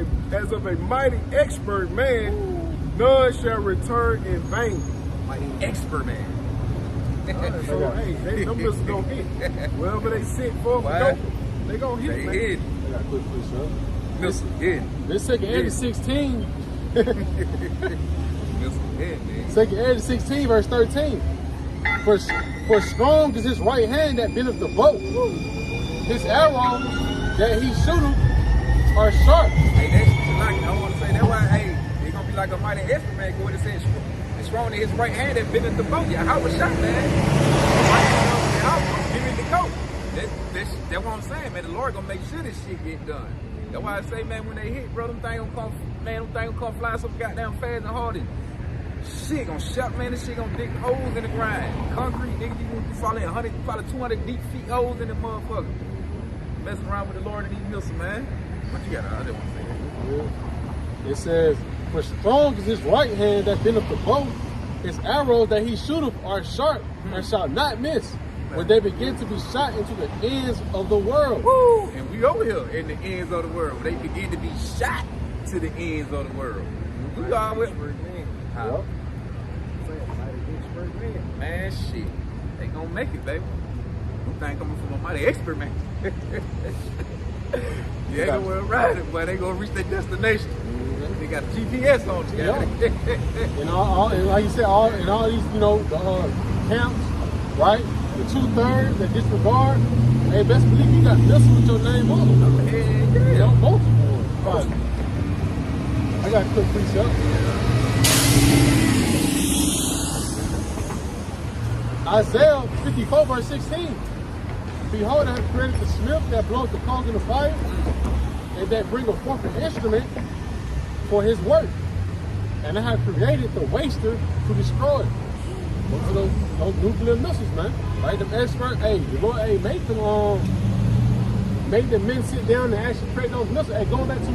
C: of a mighty expert man, none shall return in vain.
A: Mighty expert man.
C: So hey, them missiles gonna hit. Wherever they sit for, they gonna hit.
A: They
C: man.
A: hit.
B: I got a quick push up.
A: Missile hit.
B: This second Ed 16.
A: Missile hit, man.
B: Second Ed 16, verse 13. For strong is his right hand that bendeth the bow. His arrows that he shooteth are sharp.
A: Hey, that's like I want to say that why. Hey, they gonna be like a mighty expert, man. Go ahead and say it's strong in his right hand that been at the boat. Yeah, how was shot, man? Give it the go. That's what I'm saying, man. The Lord gonna make sure this shit get done. That's why I say, man, when they hit, bro, them things gonna come flying so goddamn fast and hard. And shit gonna shut, man. This shit gonna dig holes in the ground. Concrete, nigga, you fall in 100, probably 200 deep feet holes in the motherfucker. Messing around with the Lord and these missiles, man. What you got? I didn't want to say that.
B: It says, for strong is his right hand that bendeth the bow, his arrows that he shooteth are sharp and shall not miss. When they begin to be shot into the ends of the world.
A: Woo! And we over here in the ends of the world. They begin to be shot to the ends of the world. We all with
B: Yep.
A: man, shit. They gonna make it, baby. Them thing coming from a mighty expert, man. You ain't gonna ride it, but they gonna reach their destination. They got a GPS on it.
B: Yeah. And and like you said, in all these, you know, the camps, right? The 2/3 that disregard, hey, best believe you got missiles with your name on them.
A: Yeah.
B: You know, multiple. Right. I got a quick precept. Isaiah 54 verse 16. Behold, I have created the smith that blows the coals in the fire, and that bringeth forth an instrument for his work. And I have created the waster to destroy. Those are those nuclear missiles, man. Right? Them experts, hey, the Lord, hey, make the men sit down and actually create those missiles. Hey, going back to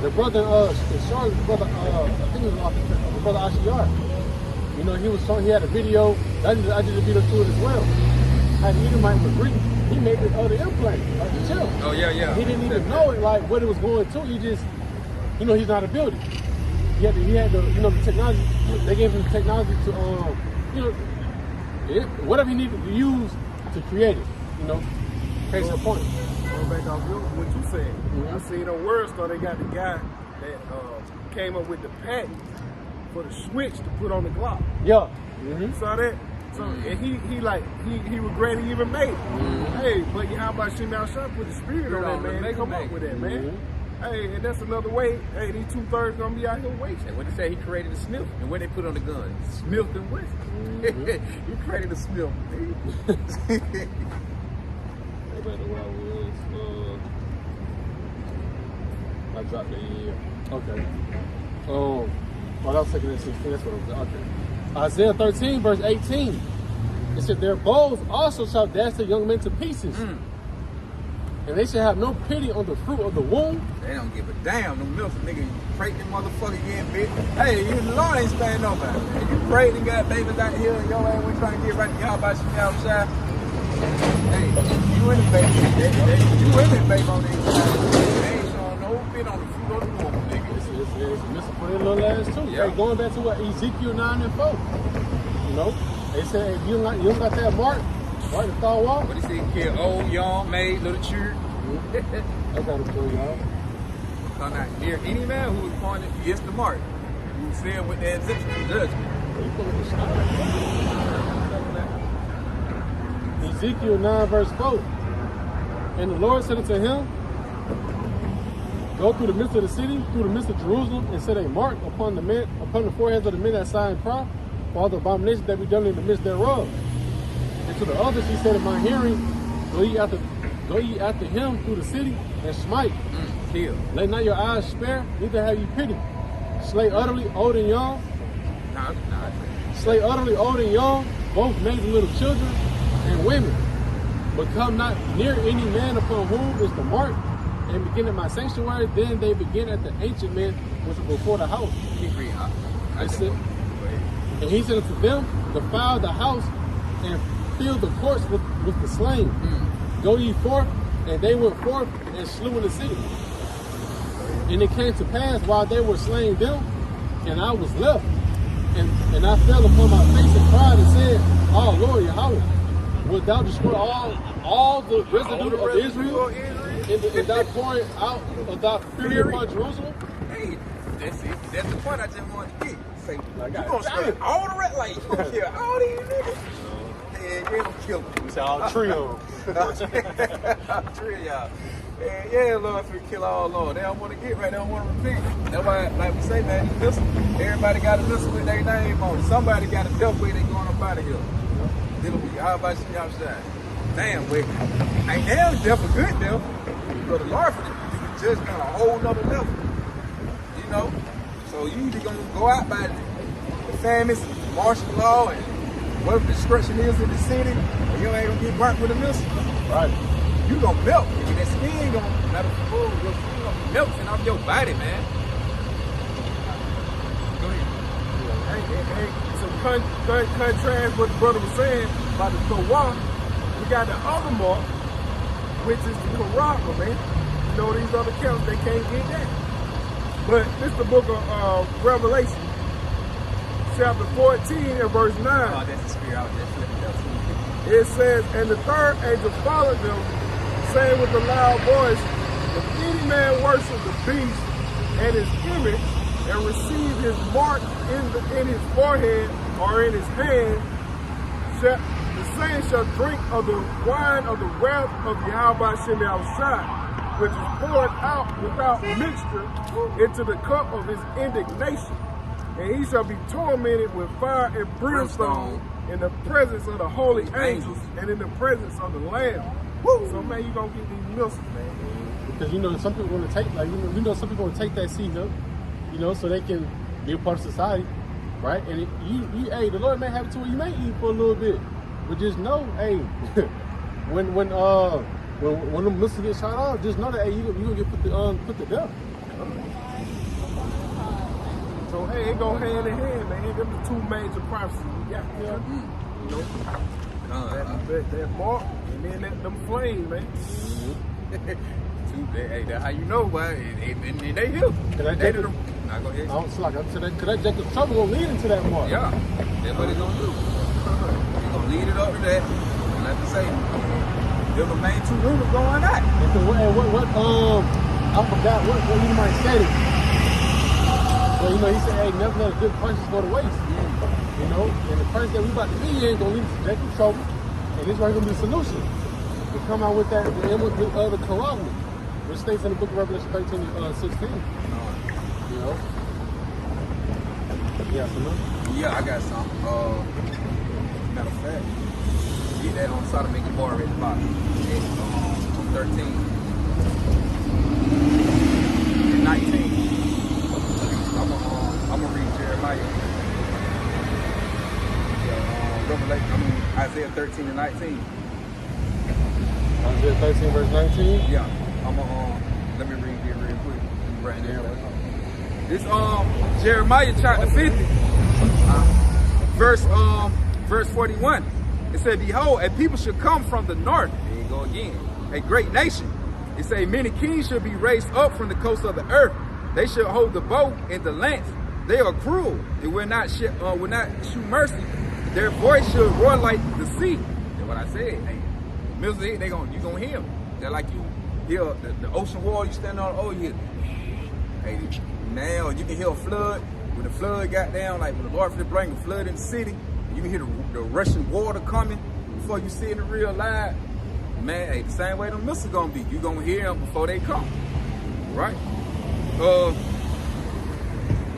B: the brother Charlotte, brother, I think it was the brother Ashiar. You know, he had a video. I did a video to it as well. Had Edomite McGree. He made the other implant, like the chill.
A: Oh yeah.
B: He didn't even know it, like what it was going to. He just, you know, he's not a builder. He had the, you know, the technology. They gave him the technology to, you know, whatever he needed to use to create it. You know, case in point.
C: Going back off what you said, I seen on WordStar they got the guy that came up with the patent for the switch to put on the Glock.
B: Yeah.
C: You saw that? So and he regretted he even made it. Hey, but how about Shimmy Al-Shah put the spirit on that man? They come up with that, man. Hey, and that's another way. Hey, these 2/3 gonna be out here wasting.
A: And when they say he created a Smith, and when they put on the gun, Smith and Wesson. He created a Smith.
B: I dropped the okay. Oh, that was second and 16. That's what it was. Okay. Isaiah 13, verse 18. It said, their bows also shall dash the young men to pieces. And they shall have no pity on the fruit of the womb.
A: They don't give a damn. Them mills, nigga, you pray them motherfucker again, bitch. Hey, you the Lord ain't sparing nobody. Man. You prayed and got babies out here, and your ass went trying to get right to y'all by Shimmy Al-Shah. Hey, you in the baby. You in the baby on the inside. They ain't showing no fit on the fruit of the womb, nigga.
B: It's missing for their little ass too.
A: Yeah.
B: Hey, going back to what Ezekiel 9 and 4. You know, they said if you don't got that mark, right, the thought walk.
A: What he said, kill old, young, maid, little children.
B: I got to tell y'all.
A: Come not near any man who was pointed against the mark, who said with the exemption from judgment.
B: Ezekiel 9 verse 4. And the Lord said unto him, go through the midst of the city, through the midst of Jerusalem, and set a mark upon the foreheads of the men that sigh and cry, for all the abominations that be done in the midst thereof. And to the others he said in my hearing, go ye after him through the city and smite.
A: Kill.
B: Let not your eyes spare, neither have you pity. Slay utterly old and young. Slay utterly old and young, both maids and little children and women. But come not near any man upon whom is the mark, and begin at my sanctuary. Then they begin at the ancient men which are before the house.
A: Keep reading.
B: And he said unto them, defile the house and fill the courts with the slain. Go ye forth, and they went forth and slew in the city. And it came to pass while they were slaying them, and I was left, and I fell upon my face and cried and said, oh Lord Yahweh, wilt thou destroy all the residue of Israel, and thou pouring out of thy fury upon Jerusalem?
A: Hey, that's it. That's the point I just wanted to get. Say, you
B: God
A: gonna
B: damn
A: spray
B: it.
A: all the red light. You gonna kill all these niggas. Yeah, you gonna kill them.
B: It's all trio.
A: Three of y'all. Yeah, Lord, if we kill all, Lord. They don't want to get right. They don't want to repent. That's why, like we say, man, listen, everybody got to listen with their name on it. Somebody got to death way they going up out of here. Dealing with how about you outside? Damn, wait. Ain't damn death a good death. But the Lord for the judge on a whole nother level. You know? So you either going to go out by the famous martial law and whatever the destruction is in the city, or you ain't going to get burnt with a missile.
B: Right.
A: You gonna melt, and that skin gonna your skin gonna be melting off your body, man. Go ahead.
C: So contrast what the brother was saying about the Torah, we got the other mark, which is the Karaka, man. You know, these other camps, they can't get that. But this is the book of Revelation, chapter 14 and verse 9.
A: Oh, that's the spirit out there flipping out.
C: It says, and the third angel followed them, saying with a loud voice, if any man worship the beast and his image and receive his mark in his forehead or in his hand, the same shall drink of the wine of the wrath of Yahweh Shem Yahushua, which is poured out without mixture into the cup of his indignation. And he shall be tormented with fire and brimstone in the presence of the holy angels and in the presence of the Lamb. Woo. So man, you gonna get these missiles, man.
B: Because some people want to take some people want to take that seat up, so they can be a part of society, right? And the Lord may have it to where you may eat for a little bit, but just know, hey, when the missiles get shot off, just know that you gonna get put to death.
C: So hey, it go hand in hand, man. Them the two major prophecies we got. That mark and then them flames, man.
A: Hey, that's how you know, boy. And they here.
B: Go ahead. Cause that Jacob trouble gonna lead into that mark.
A: Yeah, that's what it's gonna do. It's gonna lead it up to that. And like I say, they're the main two rumors going out.
B: And I forgot what you might say it. Well, he said, hey, never let a good punches go to waste. And the punch that we about to be ain't gonna lead to Jacob trouble. And this right gonna be the solution. To come out with that, the Quran, which states in the book of Revelation 13 and 16. Yeah,
A: yeah, I got some. Matter of fact, get that on Sodom and Gomorrah at the bottom. At 13 and 19. I'm gonna read Jeremiah. Isaiah 13 and 19.
B: Isaiah 13 verse 19?
A: Yeah. Let me read here real quick. Right there. This Jeremiah chapter 50, verse 41. It said, behold, a people should come from the north. There you go again. A great nation. It said, many kings should be raised up from the coast of the earth. They should hold the bow and the lance. They are cruel. They will not show mercy. Their voice should roar like the sea. That's what I said. Hey, you gonna hear them. They're like you hear the ocean wall. You stand on. Oh, you hear. Hey, now you can hear a flood. When the flood got down, like when the Lord for bring a flood in the city, you can hear the rushing water coming before you see it in real life. Man, hey, the same way the missiles gonna be. You gonna hear them before they come, right?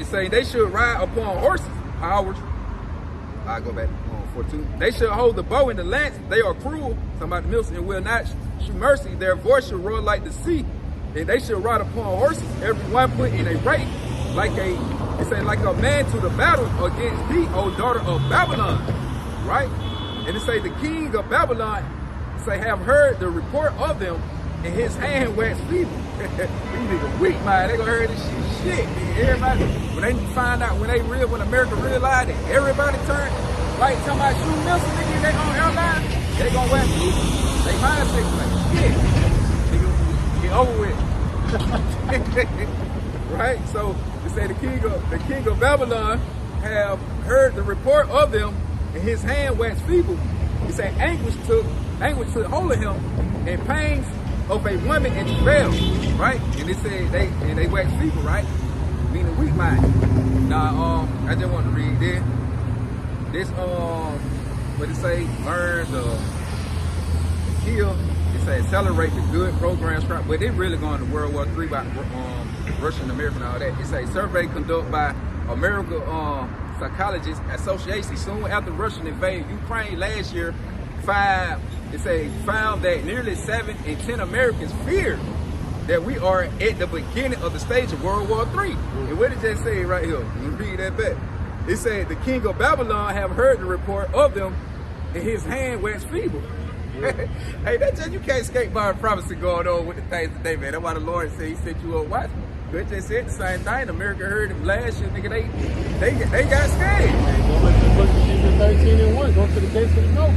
A: It say they should ride upon horses. Powers. I go back to 42. They should hold the bow and the lance. They are cruel. Somebody mills and will not show mercy. Their voice should roar like the sea. And they should ride upon horses. Everyone put in a race, like a man to the battle against thee, O daughter of Babylon. Right? And it say the king of Babylon have heard the report of them, and his hand wax feeble. These niggas weak, man. They gonna hear this shit. Everybody, when America realized that everybody turned, like somebody shooting missiles, nigga, they on airline, they gonna wax feeble. They mindset like shit. Nigga, get over with. Right? So they say the king of Babylon have heard the report of them, and his hand waxed feeble. He said anguish took hold of him, and pains of a woman in travail, right? And they said they wax feeble, right? Meaning weak minded. Now, I just want to read this. What it say? Learn to kill It says celebrate the good programs, but they really going to World War III by Russian American and all that. It says survey conducted by American Psychologists Association soon after Russia invaded Ukraine last year. Found that nearly 7 in 10 Americans fear that we are at the beginning of the stage of World War III. And what did it say right here? Let me read that back. It said the king of Babylon have heard the report of them, and his hand wax feeble. Hey, that's just, you can't escape by a prophecy going on with the things today, man. That's why the Lord said he sent you a watchman. But they said the same thing. America heard him last year, nigga. They got scared.
B: Hey, go back to the book of Ezekiel 13:1. Go to the gates of the noble.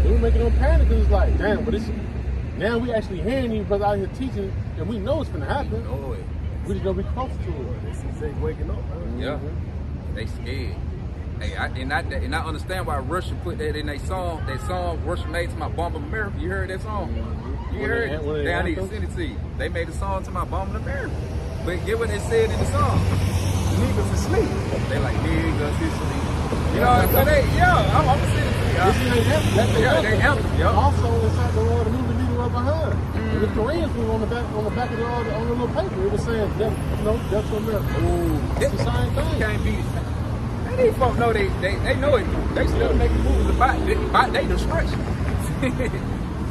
B: They were making them panic because it's like, damn, but now we actually hearing these brothers out here teaching, and we know it's gonna happen.
A: know it.
B: We just gonna be close to it.
C: They see Zay waking up, man.
A: Yeah, they scared. Hey, I understand why Russia put that in their song. That song Russia made to my Bomb of America. You heard that song? You heard it? I need to send it to you. They made a song to my Bomb of America. But get what they said in the song. Niggas asleep. They like niggas asleep. You know, so I'm gonna send it to you.
B: This is their anthem.
A: They anthem. Yeah.
B: Also, inside the Lord, the movie leader right behind. And the Koreans was on the back of on the little paper. It was saying, death, death to America.
A: Ooh,
B: It's the same thing.
A: Can't beat it. And these folks know they know it. They still making movies about their destruction.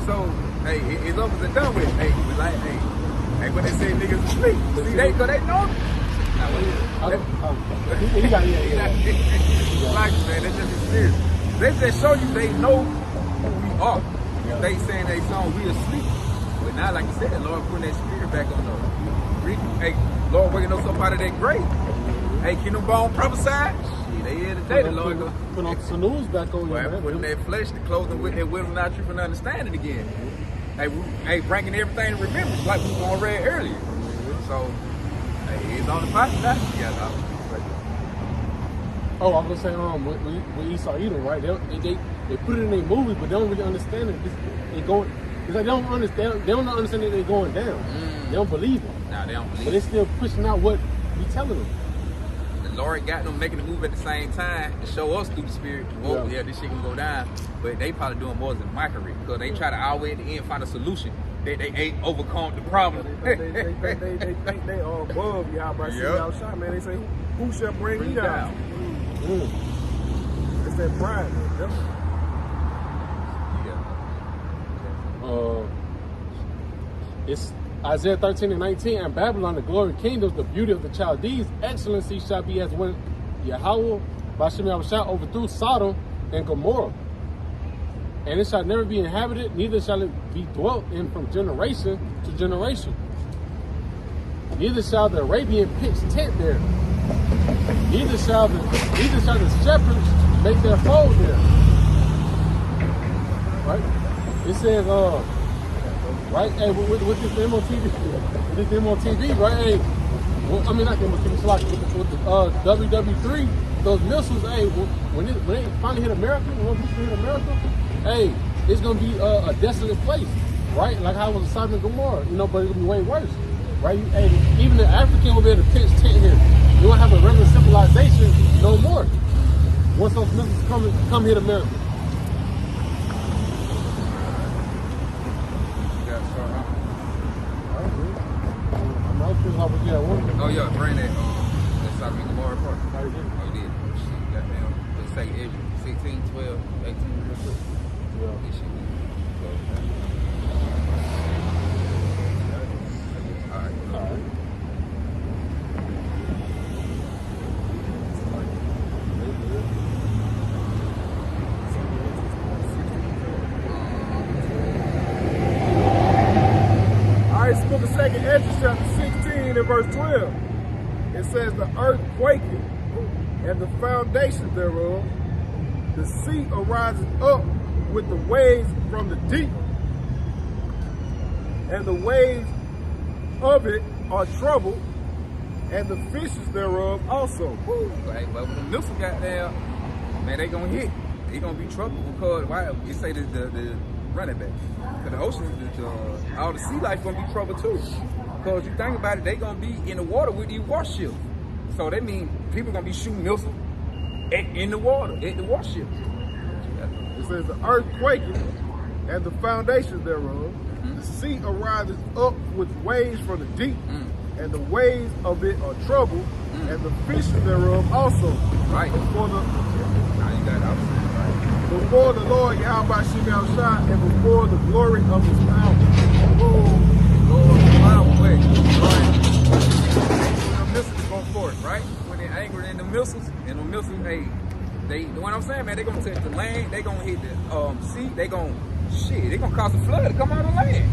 A: So, hey, it's over and done with. Hey, we like, hey, when they say niggas asleep, see, they know.
B: He got
A: Like, man, that's just serious. They just show you they know who we are. They saying they song we asleep. But now, like you said, the Lord putting that spirit back on us. Hey, Lord waking us up out of that grave. Hey, can them bone prophesy? Shit, they here today, the Lord go.
B: Put on some news back on you, man.
A: Putting that flesh to clothe them with their wisdom, not truth, and understanding again. Hey, bringing everything to remembrance like we read earlier. So, hey, it's on the pot now. Yeah,
B: Oh, I was gonna say, when Esau Edom, right? They put it in their movie, but they don't really understand it. It's like they don't understand. They don't understand that they're going down. They don't believe it.
A: Nah, they don't believe.
B: But they're still pushing out what we telling them.
A: The Lord got them making the move at the same time to show us through the spirit. Whoa, yeah, this shit can go down. But they probably doing more than mockery because they try to always at the end find a solution. They ain't overcome the problem.
C: They think they are above Yahweh Shah, man. They say, who shall bring you down? It's that pride, man.
B: It's Isaiah 13:19, and Babylon, the glory kingdoms, the beauty of the Chaldees, excellency shall be as when Yahweh Bashem Yahushua overthrew Sodom and Gomorrah. And it shall never be inhabited, neither shall it be dwelt in from generation to generation. Neither shall the Arabian pitch tent there. Neither shall the shepherds make their fold there. Right? It says, right? Hey, with this MOTV, right? Hey, well, I mean, not MOTV, it's like with the WW3, those missiles, hey, when they finally hit America, when they hit America, hey, it's gonna be a desolate place, right? Like how it was Sodom and Gomorrah, but it's gonna be way worse, right? Hey, even the African will be able to pitch tent here. You won't have a regular civilization no more. Once those missiles come hit America.
A: Oh yeah, bring that Sodom and Gomorrah part. Oh, you did. Shit, goddamn. Let's say Israel, 16, 12, 18, real quick. Yeah. This shit. All right.
C: It's book of 2nd Ezra, chapter 16 and verse 12. It says, the earth quaketh, and the foundation thereof, the sea arises up with the waves from the deep, and the waves of it are troubled, and the fishes thereof also.
A: Right, but when the missile got there, man, they gonna hit. They gonna be trouble because why? You say the running back. Because the ocean, all the sea life gonna be trouble too. Because you think about it, they gonna be in the water with these warships. So that means people gonna be shooting missiles in the water, at the warships.
C: It says the earth quaketh, and the foundations thereof. The sea arises up with waves from the deep, and the waves of it are troubled, and the fishes thereof also.
A: Right.
C: Before the
A: Now you got it opposite, right?
C: before the Lord Yahweh Shem Yahushua, and before the glory of his power.
A: Lord, wow, wait. Right. The missiles go forth, right? When they're angry in the missiles, and the missiles, hey, they, you know what I'm saying, man? They gonna touch the land, they gonna hit the sea, they gonna cause a flood to come out of the land.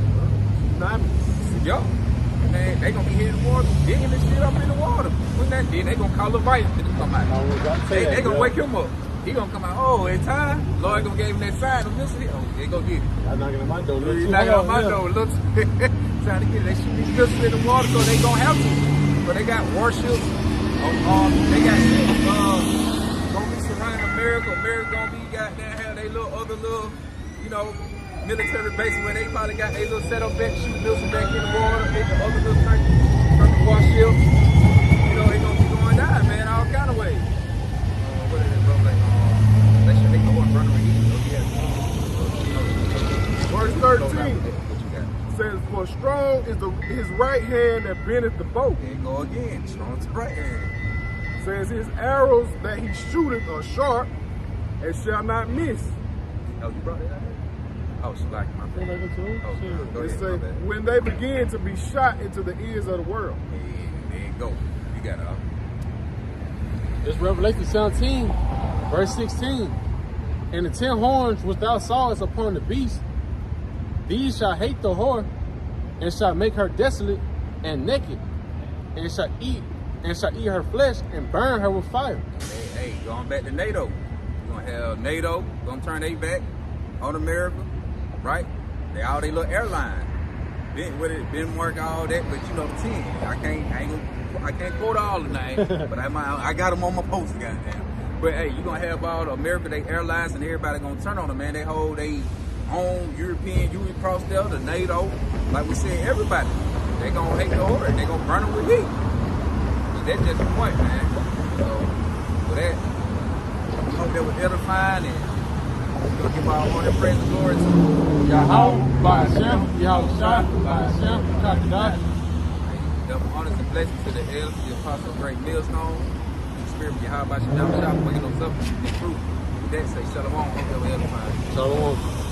A: Yo, man, they gonna be hitting the water, digging this shit up in the water. When that then they gonna call a Leviathan to come out. They gonna wake him up. He gonna come out, oh, in time, Lord gonna give him that sign of missile. Oh, they go get it.
B: I'm knocking on my door.
A: He's knocking on my door, look, trying to get it. They shoot these missiles in the water, so they gonna have to. But they got warships, they got ships, gonna be surrounding America. America gonna be goddamn have they little other little, you know, military bases where they probably got a little setup back, shoot missiles back in the water, hit the other little countries from the warships. You know, they gonna be going down, man, all kind of ways. What is it, bro? Like, they should make the one runner with heat.
C: Verse 13 says, for strong is his right hand that bendeth the bow.
A: There you go again, strong to right hand.
C: Says his arrows that he shooteth are sharp and shall not miss.
A: Oh, you brought that out? Oh, she like my bad. Oh, go
C: It
A: ahead,
C: say,
A: my bad.
C: when they begin to be shot into the ears of the world.
A: There you go. You got it.
B: It's Revelation 17, verse 16. And the 10 horns which thou sawest upon the beast, these shall hate the whore, and shall make her desolate and naked, and shall eat her flesh and burn her with fire.
A: Hey, going back to NATO. You're gonna have NATO gonna turn their back on America, right? They all they little airline. Didn't work all that, but you know the 10. I can't quote all the names, but I got them on my poster, goddamn. But hey, you gonna have all the America, they airlines, and everybody gonna turn on them, man. They hold they own European Union across there, the NATO. Like we said, everybody. They gonna hate the order. They gonna burn them with heat. But that's just the point, man. So for that, we hope that was edifying, and we're gonna give our honor, praise, and glory to
B: Yahweh, by Hashem, Yahweh, by Hashem, Kakadai.
A: double honors and blessings to the elders, the apostle of great millstone, the spirit of Yahweh, waking those up and fruit. With that, say shalom, hope that was edifying.
B: Shalom.